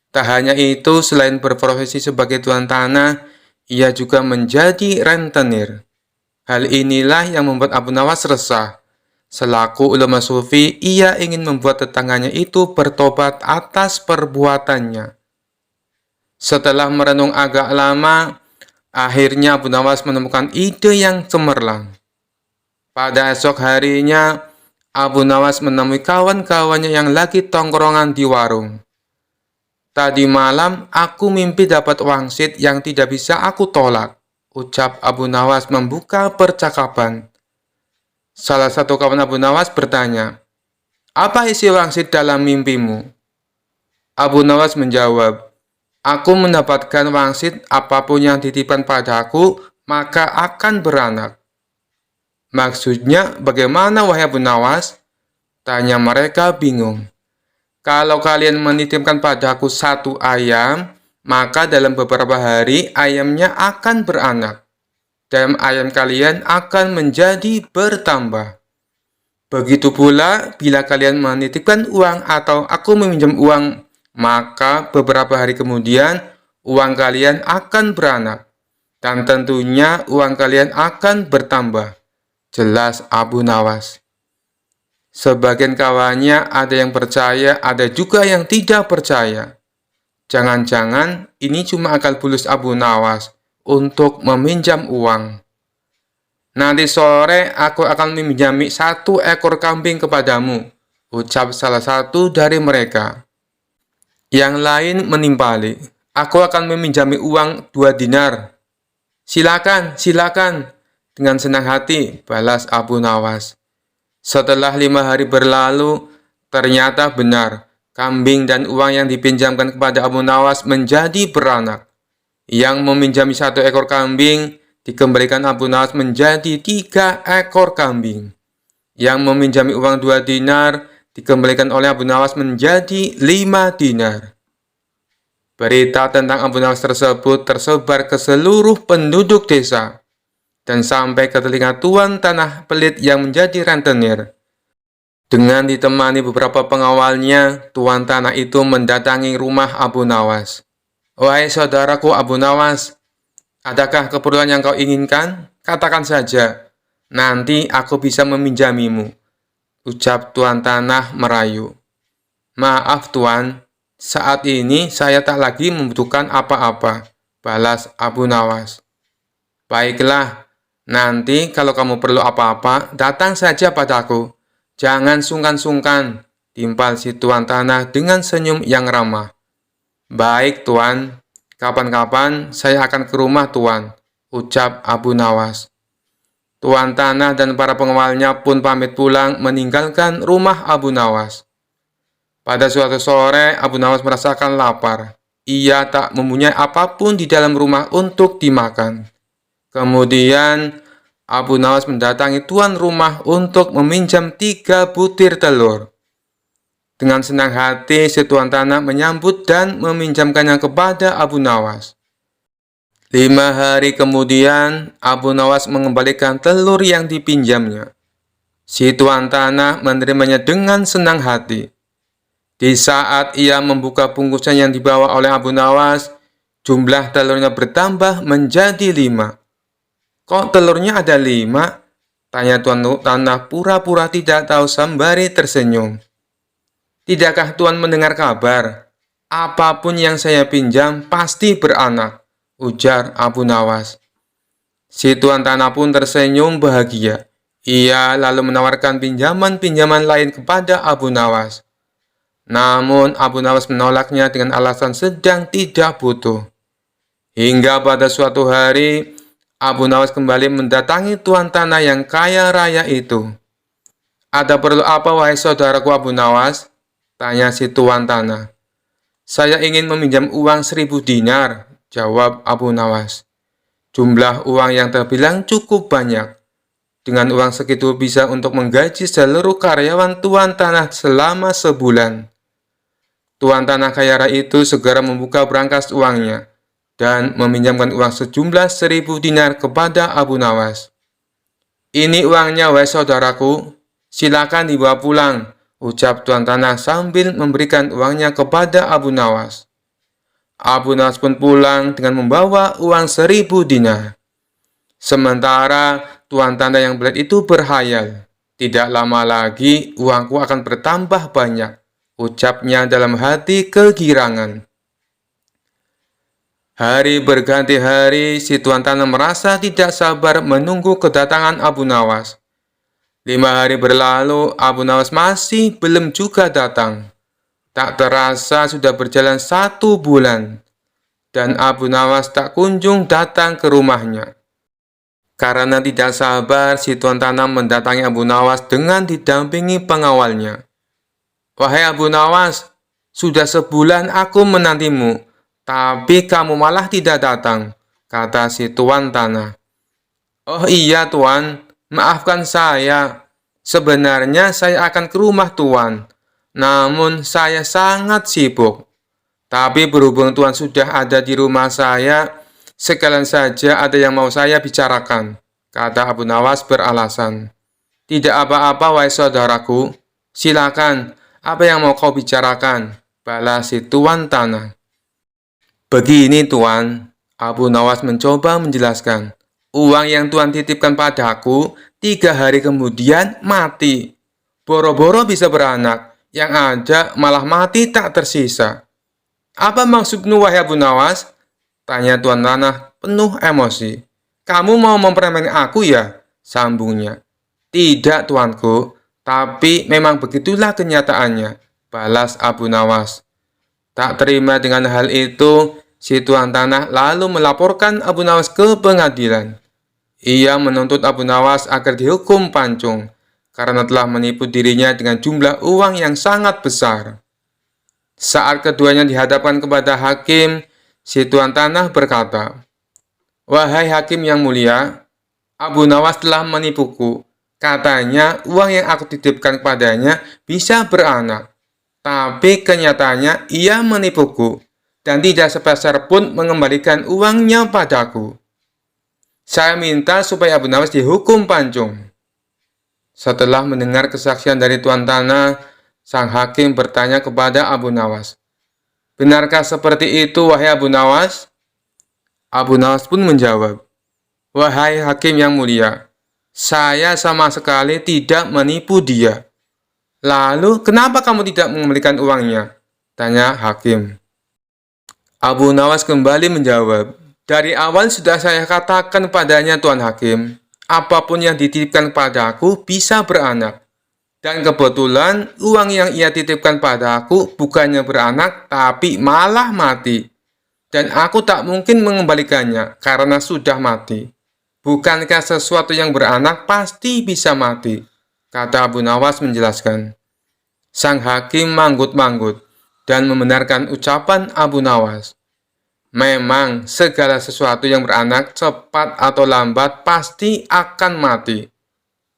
S1: Tak hanya itu, selain berprofesi sebagai tuan tanah, ia juga menjadi rentenir. Hal inilah yang membuat Abu Nawas resah. Selaku ulama sufi, ia ingin membuat tetangganya itu bertobat atas perbuatannya. Setelah merenung agak lama, akhirnya Abu Nawas menemukan ide yang cemerlang. Pada esok harinya, Abu Nawas menemui kawan-kawannya yang lagi tongkrongan di warung. Tadi malam, aku mimpi dapat wangsit yang tidak bisa aku tolak, ucap Abu Nawas membuka percakapan. Salah satu kawan Abu Nawas bertanya, apa isi wangsit dalam mimpimu? Abu Nawas menjawab, aku mendapatkan wangsit apapun yang dititipkan padaku, maka akan beranak. Maksudnya bagaimana wahai Abu Nawas? Tanya mereka bingung. Kalau kalian menitipkan padaku 1 ayam, maka dalam beberapa hari ayamnya akan beranak. Dan ayam kalian akan menjadi bertambah. Begitu pula bila kalian menitipkan uang atau aku meminjam uang, maka beberapa hari kemudian uang kalian akan beranak. Dan tentunya uang kalian akan bertambah. Jelas Abu Nawas. Sebagian kawannya ada yang percaya, ada juga yang tidak percaya. Jangan-jangan ini cuma akal bulus Abu Nawas. untuk meminjam uang. Nanti sore aku akan meminjami 1 ekor kambing kepadamu, ucap salah satu dari mereka. Yang lain menimpali, aku akan meminjami uang 2 dinar. Silakan, silakan, dengan senang hati, balas Abu Nawas. Setelah 5 hari berlalu, ternyata benar, kambing dan uang yang dipinjamkan kepada Abu Nawas menjadi beranak. Yang meminjami 1 ekor kambing, dikembalikan Abu Nawas menjadi 3 ekor kambing. Yang meminjami uang 2 dinar, dikembalikan oleh Abu Nawas menjadi 5 dinar. Berita tentang Abu Nawas tersebut tersebar ke seluruh penduduk desa dan sampai ke telinga tuan tanah pelit yang menjadi rentenir. Dengan ditemani beberapa pengawalnya, tuan tanah itu mendatangi rumah Abu Nawas. Wahai saudaraku Abu Nawas, adakah keperluan yang kau inginkan? Katakan saja, nanti aku bisa meminjamimu, ucap tuan tanah merayu. Maaf tuan, saat ini saya tak lagi membutuhkan apa-apa, balas Abu Nawas. Baiklah, nanti kalau kamu perlu apa-apa, datang saja padaku. Jangan sungkan-sungkan, timpal si tuan tanah dengan senyum yang ramah. Baik tuan, kapan-kapan saya akan ke rumah tuan, ucap Abu Nawas. Tuan tanah dan para pengawalnya pun pamit pulang meninggalkan rumah Abu Nawas. Pada suatu sore, Abu Nawas merasakan lapar. Ia tak mempunyai apapun di dalam rumah untuk dimakan. Kemudian, Abu Nawas mendatangi tuan rumah untuk meminjam 3 butir telur. Dengan senang hati, si tuan tanah menyambut dan meminjamkannya kepada Abu Nawas. 5 hari kemudian, Abu Nawas mengembalikan telur yang dipinjamnya. Si tuan tanah menerimanya dengan senang hati. Di saat ia membuka bungkusan yang dibawa oleh Abu Nawas, jumlah telurnya bertambah menjadi 5. Kok telurnya ada 5? Tanya tuan tanah pura-pura tidak tahu sembari tersenyum. Tidakkah tuan mendengar kabar? Apapun yang saya pinjam pasti beranak, ujar Abu Nawas. Si tuan tanah pun tersenyum bahagia. Ia lalu menawarkan pinjaman-pinjaman lain kepada Abu Nawas. Namun Abu Nawas menolaknya dengan alasan sedang tidak butuh. Hingga pada suatu hari, Abu Nawas kembali mendatangi tuan tanah yang kaya raya itu. Ada perlu apa wahai saudaraku Abu Nawas? Tanya si tuan tanah. Saya ingin meminjam uang 1.000 dinar, jawab Abu Nawas. Jumlah uang yang terbilang cukup banyak. Dengan uang segitu bisa untuk menggaji seluruh karyawan tuan tanah selama sebulan. Tuan tanah kaya raya itu segera membuka berangkas uangnya dan meminjamkan uang sejumlah 1.000 dinar kepada Abu Nawas. Ini uangnya wahai saudaraku, silakan dibawa pulang, ucap tuan tanah sambil memberikan uangnya kepada Abu Nawas. Abu Nawas pun pulang dengan membawa uang 1.000 dinar. Sementara tuan tanah yang pelit itu berhayal, tidak lama lagi uangku akan bertambah banyak, ucapnya dalam hati kegirangan. Hari berganti hari, si tuan tanah merasa tidak sabar menunggu kedatangan Abu Nawas. 5 hari berlalu, Abu Nawas masih belum juga datang. Tak terasa sudah berjalan 1 bulan, dan Abu Nawas tak kunjung datang ke rumahnya. Karena tidak sabar, si tuan tanah mendatangi Abu Nawas dengan didampingi pengawalnya. Wahai Abu Nawas, sudah sebulan aku menantimu, tapi kamu malah tidak datang, kata si tuan tanah. Oh iya tuan, maafkan saya. Sebenarnya saya akan ke rumah tuan, namun saya sangat sibuk. Tapi berhubung tuan sudah ada di rumah saya, sekalian saja ada yang mau saya bicarakan, kata Abu Nawas beralasan. Tidak apa-apa wahai saudaraku, silakan. Apa yang mau kau bicarakan? Balas si tuan tanah. Begini tuan, Abu Nawas mencoba menjelaskan. Uang yang tuan titipkan padaku 3 hari kemudian mati. Boro-boro bisa beranak, yang ada malah mati tak tersisa. Apa maksudmu wahai Abu Nawas? Tanya tuan tanah penuh emosi. Kamu mau mempermainkan aku ya? Sambungnya. Tidak tuanku, tapi memang begitulah kenyataannya, balas Abu Nawas. Tak terima dengan hal itu, si tuan tanah lalu melaporkan Abu Nawas ke pengadilan. Ia menuntut Abu Nawas agar dihukum pancung karena telah menipu dirinya dengan jumlah uang yang sangat besar. Saat keduanya dihadapkan kepada hakim, si tuan tanah berkata, "Wahai hakim yang mulia, Abu Nawas telah menipuku. Katanya uang yang aku titipkan kepadanya bisa beranak. Tapi kenyataannya ia menipuku dan tidak sepeser pun mengembalikan uangnya padaku. Saya minta supaya Abu Nawas dihukum pancung." Setelah mendengar kesaksian dari tuan tanah, sang hakim bertanya kepada Abu Nawas, "Benarkah seperti itu, wahai Abu Nawas?" Abu Nawas pun menjawab, "Wahai hakim yang mulia, saya sama sekali tidak menipu dia." "Lalu, kenapa kamu tidak mengembalikan uangnya?" tanya hakim. Abu Nawas kembali menjawab, "Dari awal sudah saya katakan padanya, Tuan Hakim, apapun yang dititipkan padaku bisa beranak. Dan kebetulan uang yang ia titipkan padaku bukannya beranak, tapi malah mati. Dan aku tak mungkin mengembalikannya karena sudah mati. Bukankah sesuatu yang beranak pasti bisa mati?" kata Abu Nawas menjelaskan. Sang hakim manggut-manggut dan membenarkan ucapan Abu Nawas. Memang segala sesuatu yang beranak cepat atau lambat pasti akan mati.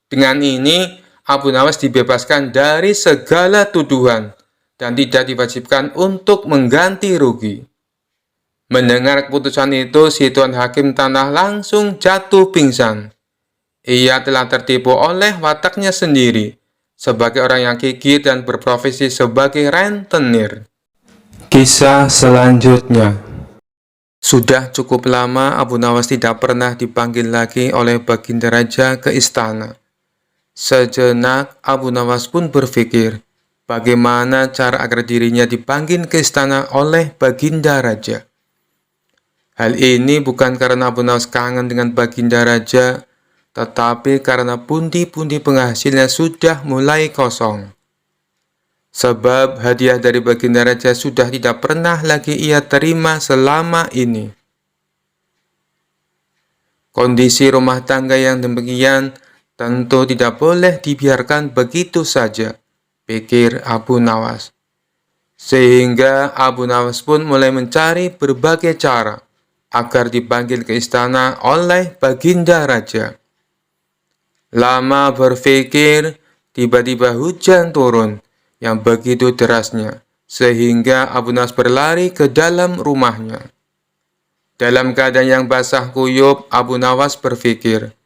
S1: Dengan ini, Abu Nawas dibebaskan dari segala tuduhan dan tidak diwajibkan untuk mengganti rugi. Mendengar keputusan itu, si tuan hakim tanah langsung jatuh pingsan. Ia telah tertipu oleh wataknya sendiri sebagai orang yang gigih dan berprofesi sebagai rentenir. Kisah selanjutnya. Sudah cukup lama Abu Nawas tidak pernah dipanggil lagi oleh Baginda Raja ke istana. Sejenak Abu Nawas pun berpikir, bagaimana cara agar dirinya dipanggil ke istana oleh Baginda Raja. Hal ini bukan karena Abu Nawas kangen dengan Baginda Raja, tetapi karena pundi-pundi penghasilnya sudah mulai kosong. Sebab hadiah dari Baginda Raja sudah tidak pernah lagi ia terima selama ini. Kondisi rumah tangga yang demikian tentu tidak boleh dibiarkan begitu saja, pikir Abu Nawas. Sehingga Abu Nawas pun mulai mencari berbagai cara agar dipanggil ke istana oleh Baginda Raja. Lama berpikir, tiba-tiba hujan turun yang begitu derasnya, sehingga Abu Nawas berlari ke dalam rumahnya. Dalam keadaan yang basah kuyup, Abu Nawas berpikir,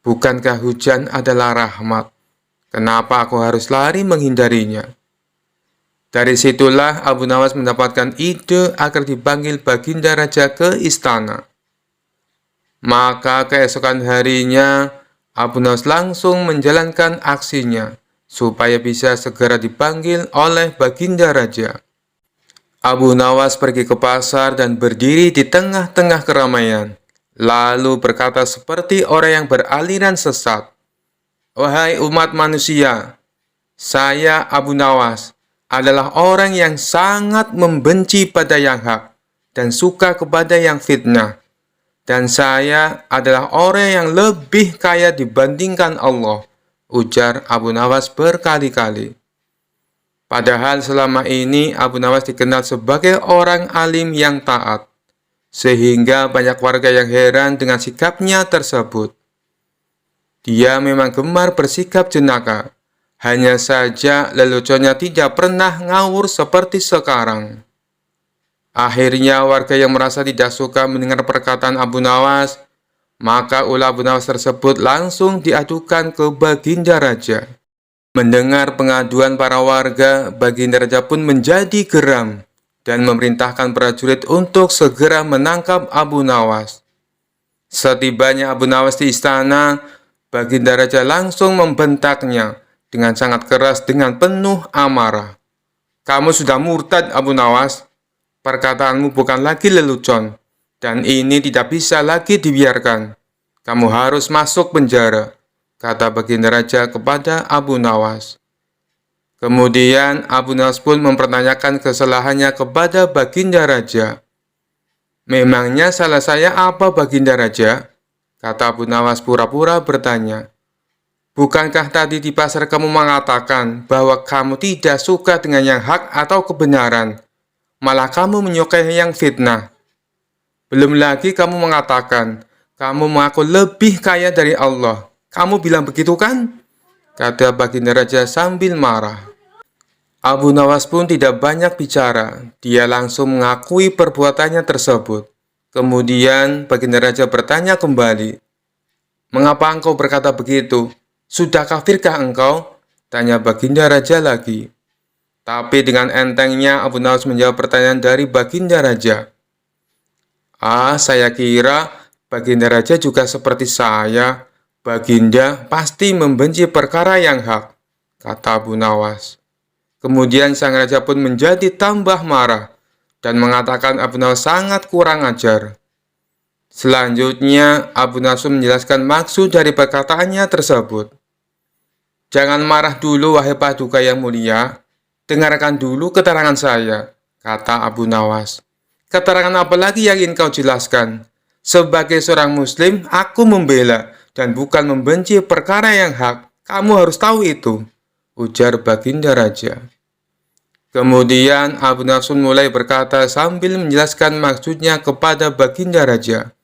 S1: bukankah hujan adalah rahmat? Kenapa aku harus lari menghindarinya? Dari situlah Abu Nawas mendapatkan ide agar dipanggil Baginda Raja ke istana. Maka keesokan harinya, Abu Nawas langsung menjalankan aksinya supaya bisa segera dipanggil oleh Baginda Raja. Abu Nawas pergi ke pasar dan berdiri di tengah-tengah keramaian, lalu berkata seperti orang yang beraliran sesat, "Wahai umat manusia, saya Abu Nawas adalah orang yang sangat membenci pada yang hak dan suka kepada yang fitnah. Dan saya adalah orang yang lebih kaya dibandingkan Allah," ujar Abu Nawas berkali-kali. Padahal selama ini Abu Nawas dikenal sebagai orang alim yang taat, sehingga banyak warga yang heran dengan sikapnya tersebut. Dia memang gemar bersikap jenaka, hanya saja leluconnya tidak pernah ngawur seperti sekarang. Akhirnya warga yang merasa tidak suka mendengar perkataan Abu Nawas, maka ulah Abu Nawas tersebut langsung diadukan ke Baginda Raja. Mendengar pengaduan para warga, Baginda Raja pun menjadi geram dan memerintahkan prajurit untuk segera menangkap Abu Nawas. Setibanya Abu Nawas di istana, Baginda Raja langsung membentaknya dengan sangat keras dengan penuh amarah. "Kamu sudah murtad, Abu Nawas. Perkataanmu bukan lagi lelucon. dan ini tidak bisa lagi dibiarkan. Kamu harus masuk penjara, kata baginda raja kepada Abu Nawas. Kemudian Abu Nawas pun mempertanyakan kesalahannya kepada baginda raja. Memangnya salah saya apa baginda raja? Kata Abu Nawas pura-pura bertanya. Bukankah tadi di pasar kamu mengatakan bahwa kamu tidak suka dengan yang hak atau kebenaran, malah kamu menyukai yang fitnah? Belum lagi kamu mengatakan, kamu mengaku lebih kaya dari Allah. Kamu bilang begitu kan? Kata baginda raja sambil marah. Abu Nawas pun tidak banyak bicara. Dia langsung mengakui perbuatannya tersebut. Kemudian baginda raja bertanya kembali. Mengapa engkau berkata begitu? Sudah kafirkah engkau? Tanya baginda raja lagi. Tapi dengan entengnya Abu Nawas menjawab pertanyaan dari baginda raja. Saya kira baginda raja juga seperti saya. Baginda pasti membenci perkara yang hak, kata Abu Nawas. Kemudian sang raja pun menjadi tambah marah dan mengatakan Abu Nawas sangat kurang ajar. Selanjutnya, Abu Nawas menjelaskan maksud dari perkataannya tersebut. Jangan marah dulu, wahai paduka yang mulia. Dengarkan dulu keterangan saya, kata Abu Nawas. Keterangan apa lagi yang ingin kau jelaskan? Sebagai seorang muslim, aku membela dan bukan membenci perkara yang hak. Kamu harus tahu itu, ujar baginda raja. Kemudian Abu Nawas mulai berkata sambil menjelaskan maksudnya kepada baginda raja.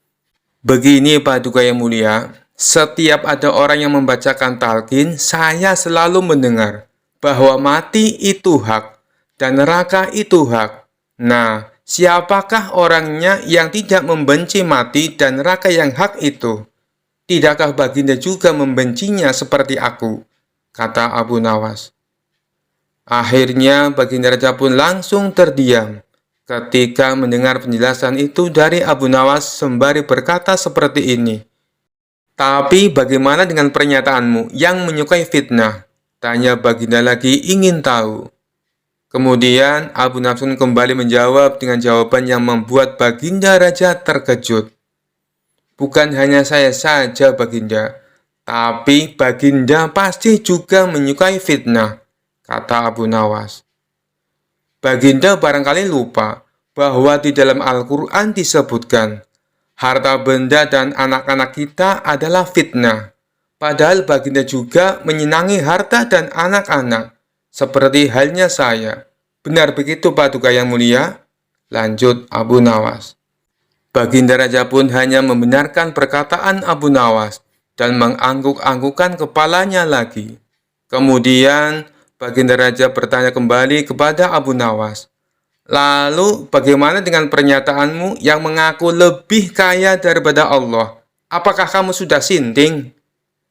S1: Begini paduka yang mulia, setiap ada orang yang membacakan talqin, saya selalu mendengar bahwa mati itu hak dan neraka itu hak. Nah, siapakah orangnya yang tidak membenci mati dan neraka yang hak itu? Tidakkah baginda juga membencinya seperti aku? Kata Abu Nawas. Akhirnya baginda raja pun langsung terdiam ketika mendengar penjelasan itu dari Abu Nawas sembari berkata seperti ini. Tapi bagaimana dengan pernyataanmu yang menyukai fitnah? Tanya baginda lagi ingin tahu. Kemudian Abu Nawas kembali menjawab dengan jawaban yang membuat baginda raja terkejut. Bukan hanya saya saja baginda, tapi baginda pasti juga menyukai fitnah, kata Abu Nawas. Baginda barangkali lupa bahwa di dalam Al-Quran disebutkan, harta benda dan anak-anak kita adalah fitnah. Padahal baginda juga menyenangi harta dan anak-anak, seperti halnya saya. Benar begitu paduka yang mulia? Lanjut Abu Nawas. Baginda raja pun hanya membenarkan perkataan Abu Nawas dan mengangguk-anggukkan kepalanya lagi. Kemudian baginda raja bertanya kembali kepada Abu Nawas. Lalu bagaimana dengan pernyataanmu yang mengaku lebih kaya daripada Allah? Apakah kamu sudah sinting?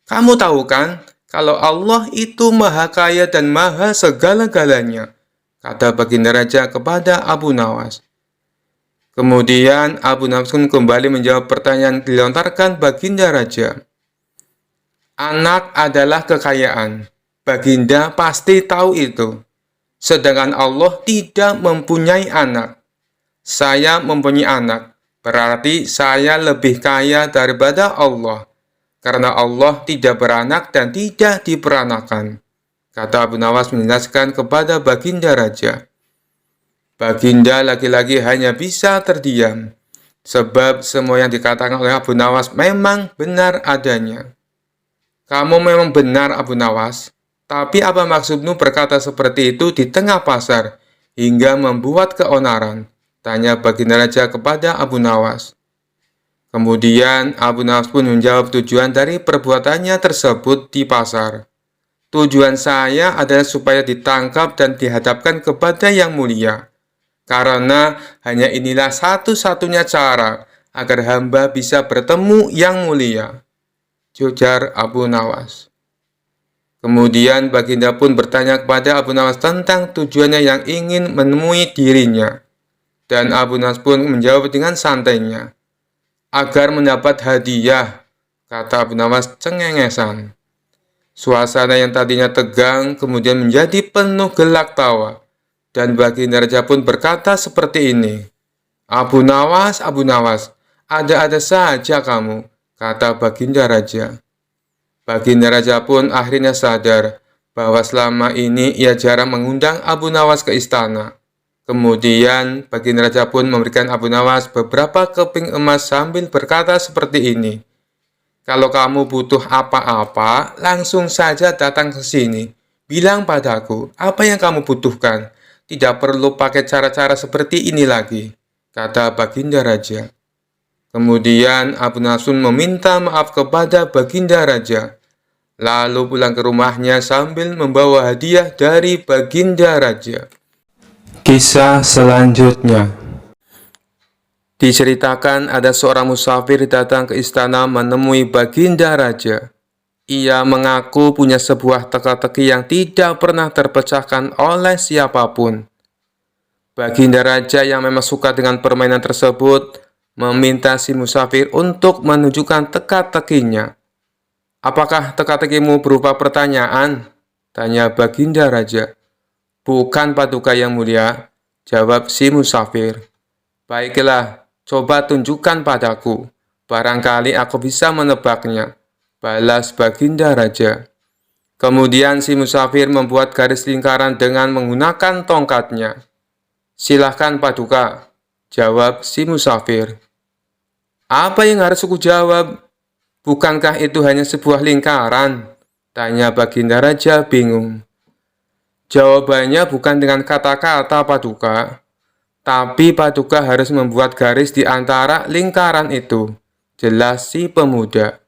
S1: Kamu tahu kan kalau Allah itu maha kaya dan maha segala-galanya, kata baginda raja kepada Abu Nawas. Kemudian Abu Nawas kembali menjawab pertanyaan dilontarkan baginda raja. Anak adalah kekayaan. Baginda pasti tahu itu. Sedangkan Allah tidak mempunyai anak. Saya mempunyai anak. Berarti saya lebih kaya daripada Allah. Karena Allah tidak beranak dan tidak diperanakan. Kata Abu Nawas menjelaskan kepada baginda raja. Baginda lagi-lagi hanya bisa terdiam. Sebab semua yang dikatakan oleh Abu Nawas memang benar adanya. Kamu memang benar Abu Nawas. Tapi apa maksudmu berkata seperti itu di tengah pasar hingga membuat keonaran? Tanya baginda raja kepada Abu Nawas. Kemudian Abu Nawas pun menjawab tujuan dari perbuatannya tersebut di pasar. Tujuan saya adalah supaya ditangkap dan dihadapkan kepada yang mulia. Karena hanya inilah satu-satunya cara agar hamba bisa bertemu yang mulia. Ujar Abu Nawas. Kemudian baginda pun bertanya kepada Abu Nawas tentang tujuannya yang ingin menemui dirinya. Dan Abu Nawas pun menjawab dengan santainya. Agar mendapat hadiah, kata Abu Nawas cengengesan. Suasana yang tadinya tegang kemudian menjadi penuh gelak tawa. Dan baginda raja pun berkata seperti ini. Abu Nawas, Ada-ada saja kamu, kata Baginda Raja. Baginda Raja pun akhirnya sadar bahwa selama ini ia jarang mengundang Abu Nawas ke istana. Kemudian Baginda Raja pun memberikan Abu Nawas beberapa keping emas sambil berkata seperti ini. Kalau kamu butuh apa-apa, langsung saja datang ke sini. Bilang padaku apa yang kamu butuhkan. Tidak perlu pakai cara-cara seperti ini lagi, kata Baginda Raja. Kemudian Abu Nawas pun meminta maaf kepada Baginda Raja, lalu pulang ke rumahnya sambil membawa hadiah dari Baginda Raja. Kisah selanjutnya diceritakan ada seorang musafir datang ke istana menemui Baginda Raja. Ia mengaku punya sebuah teka-teki yang tidak pernah terpecahkan oleh siapapun. Baginda Raja yang memang suka dengan permainan tersebut meminta si musafir untuk menunjukkan teka-tekinya. Apakah teka-tekimu berupa pertanyaan? Tanya Baginda Raja. Bukan Paduka yang mulia, jawab si musafir. Baiklah, coba tunjukkan padaku. Barangkali aku bisa menebaknya, balas Baginda Raja. Kemudian si musafir membuat garis lingkaran dengan menggunakan tongkatnya. Silahkan Paduka, jawab si musafir. Apa yang harus aku jawab? Bukankah itu hanya sebuah lingkaran? Tanya Baginda Raja bingung. Jawabannya bukan dengan kata-kata Paduka, tapi Paduka harus membuat garis di antara lingkaran itu, jelas si pemuda.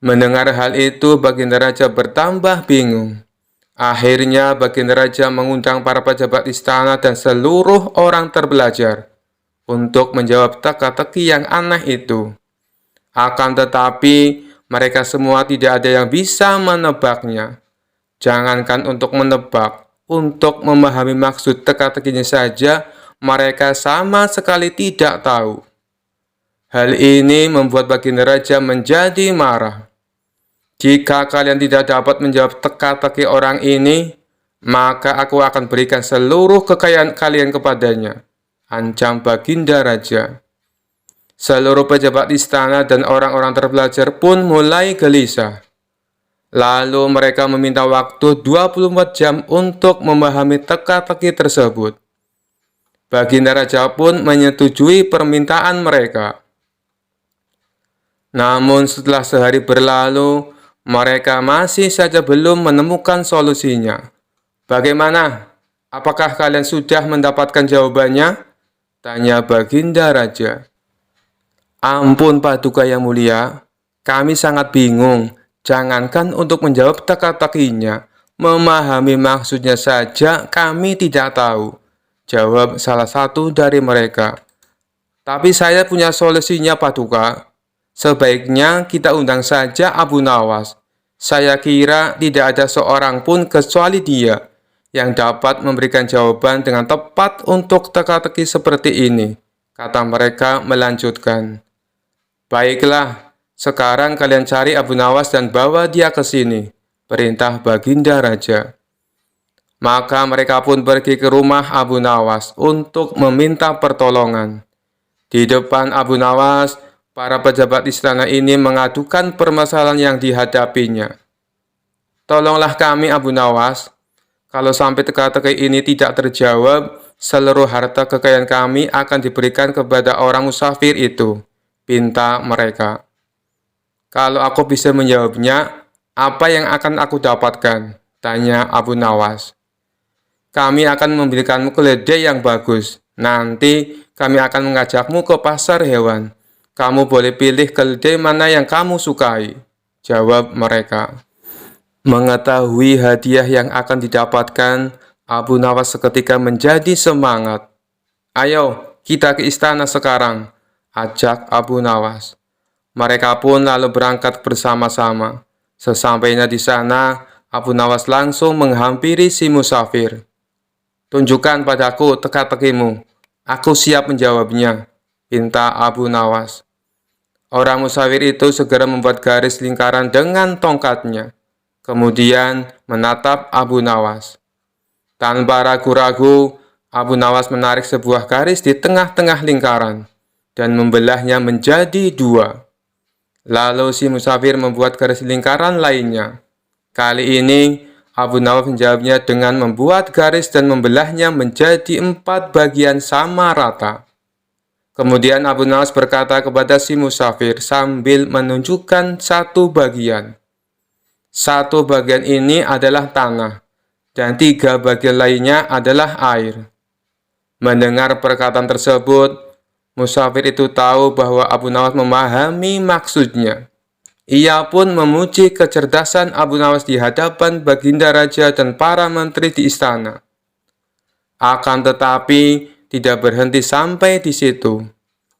S1: Mendengar hal itu, Baginda Raja bertambah bingung. Akhirnya Baginda Raja mengundang para pejabat istana dan seluruh orang terbelajar untuk menjawab teka-teki yang aneh itu. Akan tetapi, mereka semua tidak ada yang bisa menebaknya. Jangankan untuk menebak, untuk memahami maksud teka-tekinya saja, mereka sama sekali tidak tahu. Hal ini membuat Baginda Raja menjadi marah. Jika kalian tidak dapat menjawab teka-teki orang ini, maka aku akan berikan seluruh kekayaan kalian kepadanya, ancam Baginda Raja. Seluruh pejabat istana dan orang-orang terbelajar pun mulai gelisah. Lalu mereka meminta waktu 24 jam untuk memahami teka-teki tersebut. Baginda Raja pun menyetujui permintaan mereka. Namun setelah sehari berlalu, mereka masih saja belum menemukan solusinya. Bagaimana? Apakah kalian sudah mendapatkan jawabannya? Tanya Baginda Raja. Ampun Paduka yang mulia, kami sangat bingung. Jangankan untuk menjawab teka-tekinya, memahami maksudnya saja kami tidak tahu, jawab salah satu dari mereka. Tapi saya punya solusinya Paduka. Sebaiknya kita undang saja Abu Nawas. Saya kira tidak ada seorang pun kecuali dia yang dapat memberikan jawaban dengan tepat untuk teka-teki seperti ini, kata mereka melanjutkan. Baiklah, sekarang kalian cari Abu Nawas dan bawa dia ke sini, perintah Baginda Raja. Maka mereka pun pergi ke rumah Abu Nawas untuk meminta pertolongan. Di depan Abu Nawas, para pejabat istana ini mengadukan permasalahan yang dihadapinya. Tolonglah kami Abu Nawas, kalau sampai teka-teki ini tidak terjawab, seluruh harta kekayaan kami akan diberikan kepada orang musafir itu, pinta mereka. Kalau aku bisa menjawabnya, apa yang akan aku dapatkan? Tanya Abu Nawas. Kami akan memberikanmu keledai yang bagus. Nanti kami akan mengajakmu ke pasar hewan. Kamu boleh pilih keledai mana yang kamu sukai, jawab mereka. Mengetahui hadiah yang akan didapatkan, Abu Nawas seketika menjadi semangat. Ayo, kita ke istana sekarang, ajak Abu Nawas. Mereka pun lalu berangkat bersama-sama. Sesampainya di sana, Abu Nawas langsung menghampiri si musafir. Tunjukkan padaku teka-tekimu. Aku siap menjawabnya, pinta Abu Nawas. Orang musafir itu segera membuat garis lingkaran dengan tongkatnya. Kemudian menatap Abu Nawas. Tanpa ragu-ragu, Abu Nawas menarik sebuah garis di tengah-tengah lingkaran. dan membelahnya menjadi dua. Lalu si musafir membuat garis lingkaran lainnya. Kali ini Abu Nawas menjawabnya dengan membuat garis dan membelahnya menjadi 4 bagian sama rata. Kemudian Abu Nawas berkata kepada si musafir sambil menunjukkan satu bagian. Satu bagian ini adalah tanah, dan 3 bagian lainnya adalah air. Mendengar perkataan tersebut, musafir itu tahu bahwa Abu Nawas memahami maksudnya. Ia pun memuji kecerdasan Abu Nawas di hadapan baginda raja dan para menteri di istana. Akan tetapi, tidak berhenti sampai di situ.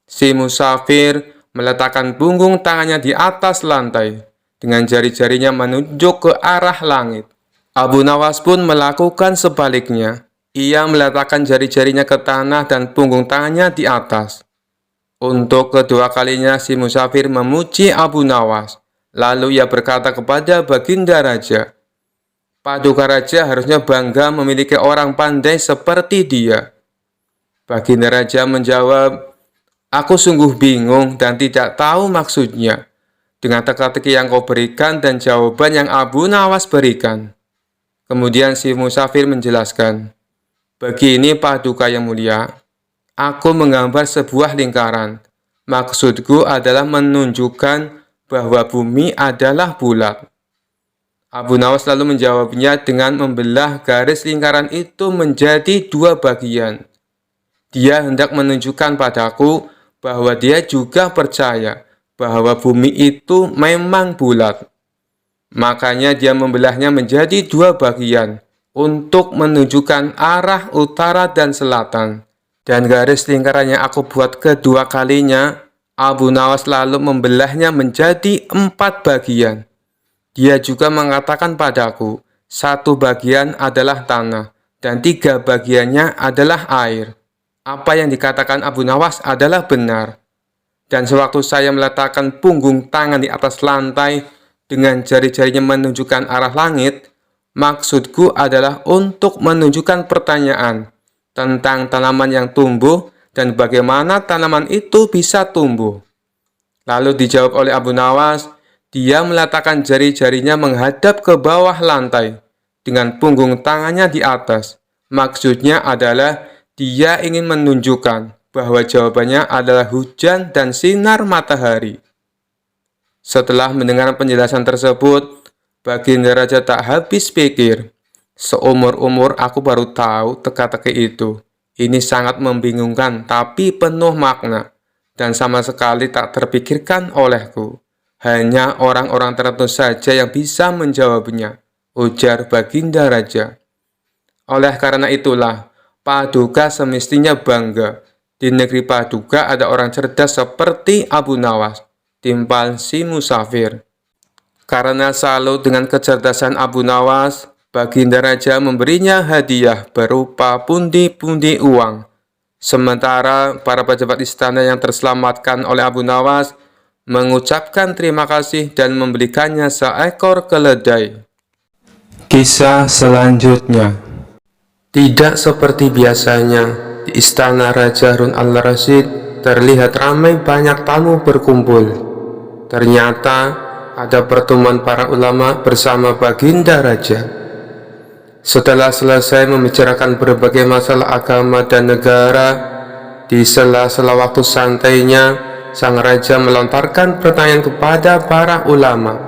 S1: Si musafir meletakkan punggung tangannya di atas lantai, dengan jari-jarinya menunjuk ke arah langit. Abu Nawas pun melakukan sebaliknya. Ia meletakkan jari-jarinya ke tanah dan punggung tangannya di atas. Untuk kedua kalinya si musafir memuji Abu Nawas. Lalu ia berkata kepada baginda raja, "Paduka raja harusnya bangga memiliki orang pandai seperti dia." Baginda raja menjawab, "Aku sungguh bingung dan tidak tahu maksudnya dengan teka-teki yang kau berikan dan jawaban yang Abu Nawas berikan." Kemudian si musafir menjelaskan, "Begini paduka yang mulia, aku menggambar sebuah lingkaran. Maksudku adalah menunjukkan bahwa bumi adalah bulat." Abu Nawas lalu menjawabnya dengan membelah garis lingkaran itu menjadi 2 bagian. Dia hendak menunjukkan padaku bahwa dia juga percaya bahwa bumi itu memang bulat. Makanya dia membelahnya menjadi 2 bagian untuk menunjukkan arah utara dan selatan. Dan garis lingkaran yang aku buat kedua kalinya, Abu Nawas lalu membelahnya menjadi 4 bagian. Dia juga mengatakan padaku, 1 bagian adalah tanah, dan 3 bagiannya adalah air. Apa yang dikatakan Abu Nawas adalah benar. Dan sewaktu saya meletakkan punggung tangan di atas lantai, dengan jari-jarinya menunjukkan arah langit, maksudku adalah untuk menunjukkan pertanyaan tentang tanaman yang tumbuh dan bagaimana tanaman itu bisa tumbuh. Lalu dijawab oleh Abu Nawas, dia meletakkan jari-jarinya menghadap ke bawah lantai dengan punggung tangannya di atas. Maksudnya adalah dia ingin menunjukkan bahwa jawabannya adalah hujan dan sinar matahari. Setelah mendengar penjelasan tersebut, baginda raja tak habis pikir. Seumur-umur aku baru tahu teka-teki itu. Ini sangat membingungkan tapi penuh makna dan sama sekali tak terpikirkan olehku. Hanya orang-orang tertentu saja yang bisa menjawabnya, ujar baginda raja. Oleh karena itulah, Paduka semestinya bangga. Di negeri Paduka ada orang cerdas seperti Abu Nawas, timpal si musafir. Karena salut dengan kecerdasan Abu Nawas, baginda raja memberinya hadiah berupa pundi-pundi uang. Sementara para pejabat istana yang terselamatkan oleh Abu Nawas mengucapkan terima kasih dan membelikannya seekor keledai. Kisah selanjutnya. Tidak seperti biasanya, di istana Raja Harun al-Rasyid terlihat ramai banyak tamu berkumpul. Ternyata ada pertemuan para ulama bersama baginda raja. Setelah selesai membicarakan berbagai masalah agama dan negara, di sela-sela waktu santainya, sang raja melontarkan pertanyaan kepada para ulama.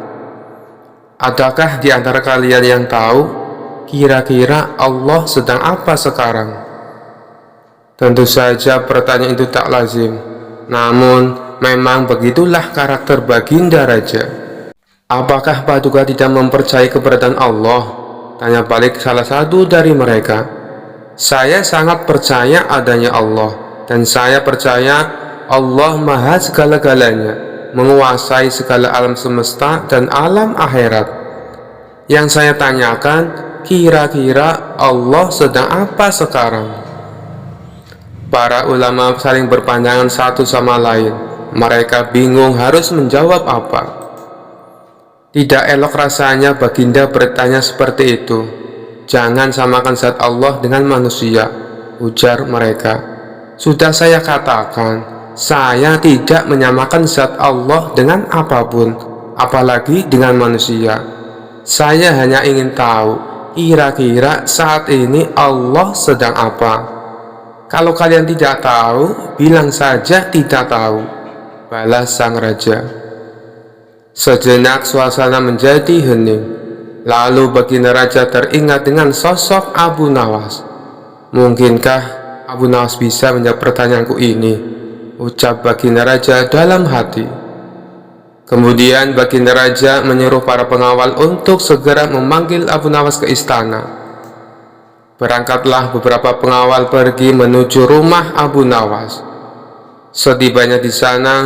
S1: Adakah di antara kalian yang tahu, kira-kira Allah sedang apa sekarang? Tentu saja pertanyaan itu tak lazim, namun memang begitulah karakter baginda raja. Apakah Paduka tidak mempercayai keberadaan Allah? Tanya balik salah satu dari mereka. Saya sangat percaya adanya Allah, dan saya percaya Allah maha segala-galanya, menguasai segala alam semesta dan alam akhirat. Yang saya tanyakan, kira-kira Allah sedang apa sekarang? Para ulama saling berpandangan satu sama lain. Mereka bingung harus menjawab apa. Tidak elok rasanya baginda bertanya seperti itu. Jangan samakan zat Allah dengan manusia, ujar mereka. Sudah saya katakan, saya tidak menyamakan zat Allah dengan apapun, apalagi dengan manusia. Saya hanya ingin tahu, kira-kira saat ini Allah sedang apa? Kalau kalian tidak tahu, bilang saja tidak tahu, balas sang raja. Sejenak suasana menjadi hening. Lalu baginda raja teringat dengan sosok Abu Nawas. Mungkinkah Abu Nawas bisa menjawab pertanyaanku ini? Ucap baginda raja dalam hati. Kemudian baginda raja menyuruh para pengawal untuk segera memanggil Abu Nawas ke istana. Berangkatlah beberapa pengawal pergi menuju rumah Abu Nawas. Setibanya di sana,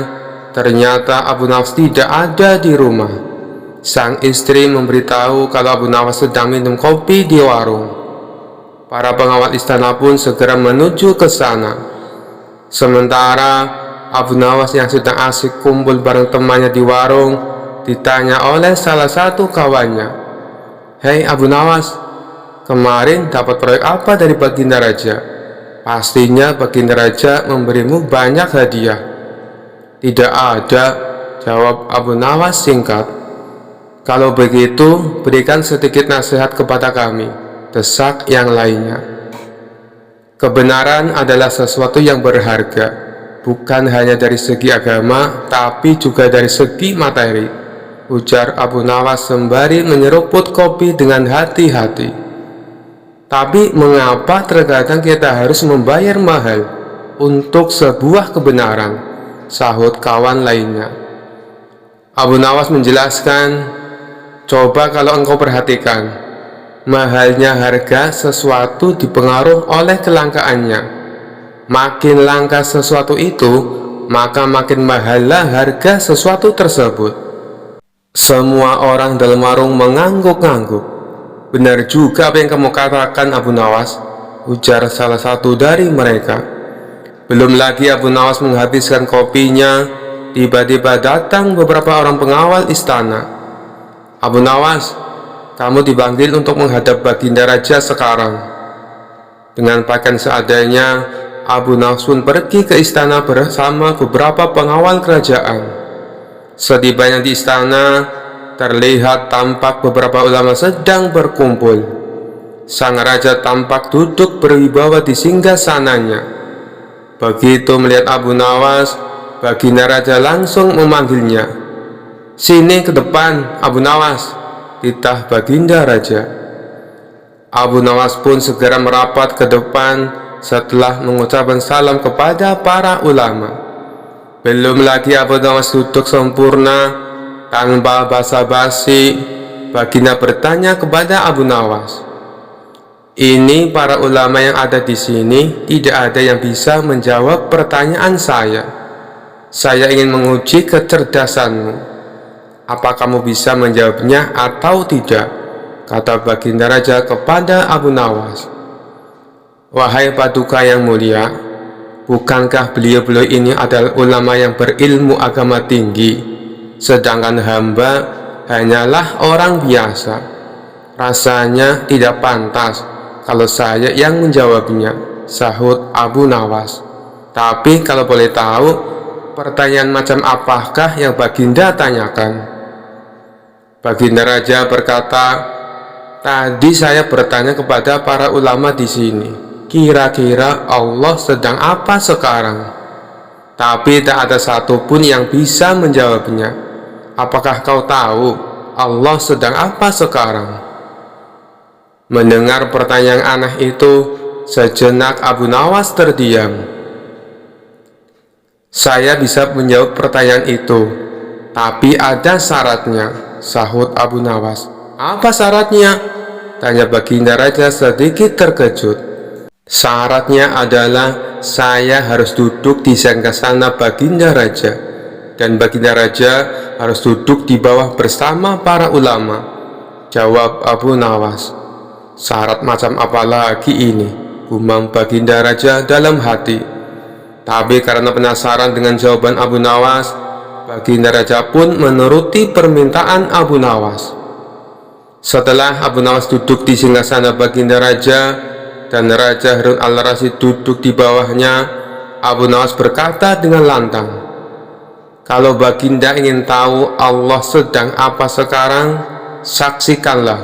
S1: ternyata Abu Nawas tidak ada di rumah. Sang istri memberitahu kalau Abu Nawas sedang minum kopi di warung. Para pengawal istana pun segera menuju ke sana. Sementara Abu Nawas yang sedang asik kumpul bareng temannya di warung ditanya oleh salah satu kawannya, "Hei Abu Nawas, kemarin dapat proyek apa dari baginda raja? Pastinya baginda raja memberimu banyak hadiah." "Tidak ada," jawab Abu Nawas singkat. "Kalau begitu, berikan sedikit nasihat kepada kami," desak yang lainnya. "Kebenaran adalah sesuatu yang berharga, bukan hanya dari segi agama, tapi juga dari segi materi," ujar Abu Nawas sembari menyeruput kopi dengan hati-hati. "Tapi mengapa terkadang kita harus membayar mahal untuk sebuah kebenaran?" sahut kawan lainnya. Abu Nawas menjelaskan, "Coba kalau engkau perhatikan, mahalnya harga sesuatu dipengaruhi oleh kelangkaannya. Makin langka sesuatu itu, maka makin mahallah harga sesuatu tersebut." Semua orang dalam warung mengangguk-angguk. "Benar juga apa yang kamu katakan, Abu Nawas," ujar salah satu dari mereka. Belum lagi Abu Nawas menghabiskan kopinya, tiba-tiba datang beberapa orang pengawal istana. "Abu Nawas, kamu dipanggil untuk menghadap baginda raja sekarang." Dengan pakaian seadanya, Abu Nawas pun pergi ke istana bersama beberapa pengawal kerajaan. Setibanya di istana, terlihat tampak beberapa ulama sedang berkumpul. Sang raja tampak duduk berwibawa di singgasananya. Begitu melihat Abu Nawas, baginda raja langsung memanggilnya. "Sini ke depan, Abu Nawas," titah baginda raja. Abu Nawas pun segera merapat ke depan setelah mengucapkan salam kepada para ulama. Belum lagi Abu Nawas duduk sempurna, tanpa basa-basi, baginda bertanya kepada Abu Nawas, "Ini para ulama yang ada di sini, tidak ada yang bisa menjawab pertanyaan saya. Saya ingin menguji kecerdasanmu. Apa kamu bisa menjawabnya atau tidak?" kata baginda raja kepada Abu Nawas. "Wahai paduka yang mulia, bukankah beliau-beliau ini adalah ulama yang berilmu agama tinggi, sedangkan hamba hanyalah orang biasa? Rasanya tidak pantas kalau saya yang menjawabnya," sahut Abu Nawas. "Tapi kalau boleh tahu, pertanyaan macam apakah yang baginda tanyakan?" Baginda raja berkata, "Tadi saya bertanya kepada para ulama di sini, kira-kira Allah sedang apa sekarang? Tapi tak ada satupun yang bisa menjawabnya. Apakah kau tahu Allah sedang apa sekarang?" Mendengar pertanyaan aneh itu, sejenak Abu Nawas terdiam. "Saya bisa menjawab pertanyaan itu, tapi ada syaratnya," sahut Abu Nawas. "Apa syaratnya?" tanya baginda raja sedikit terkejut. "Syaratnya adalah saya harus duduk di singgasana baginda raja, dan baginda raja harus duduk di bawah bersama para ulama," jawab Abu Nawas. "Syarat macam apa lagi ini?" gumam baginda raja dalam hati. Tapi karena penasaran dengan jawaban Abu Nawas, baginda raja pun menuruti permintaan Abu Nawas. Setelah Abu Nawas duduk di singgasana baginda raja dan Raja Harun al-Rasyid duduk di bawahnya, Abu Nawas berkata dengan lantang, "Kalau Baginda ingin tahu Allah sedang apa sekarang, saksikanlah,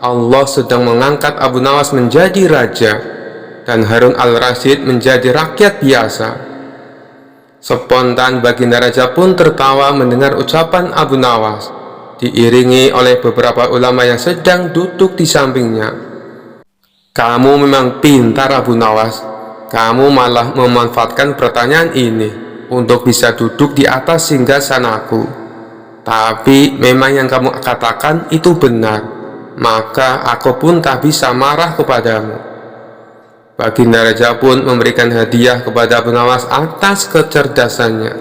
S1: Allah sedang mengangkat Abu Nawas menjadi raja dan Harun al-Rasyid menjadi rakyat biasa." Spontan Baginda Raja pun tertawa mendengar ucapan Abu Nawas, diiringi oleh beberapa ulama yang sedang duduk di sampingnya. "Kamu memang pintar, Abu Nawas. Kamu malah memanfaatkan pertanyaan ini untuk bisa duduk di atas singgasanaku. Tapi memang yang kamu katakan itu benar, maka aku pun tak bisa marah kepadamu." Baginda Raja pun memberikan hadiah kepada Abu Nawas atas kecerdasannya.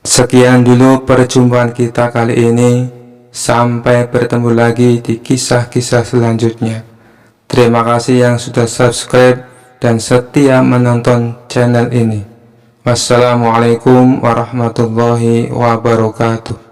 S1: Sekian dulu perjumpaan kita kali ini. Sampai bertemu lagi di kisah-kisah selanjutnya. Terima kasih yang sudah subscribe dan setia menonton channel ini. Wassalamualaikum warahmatullahi wabarakatuh.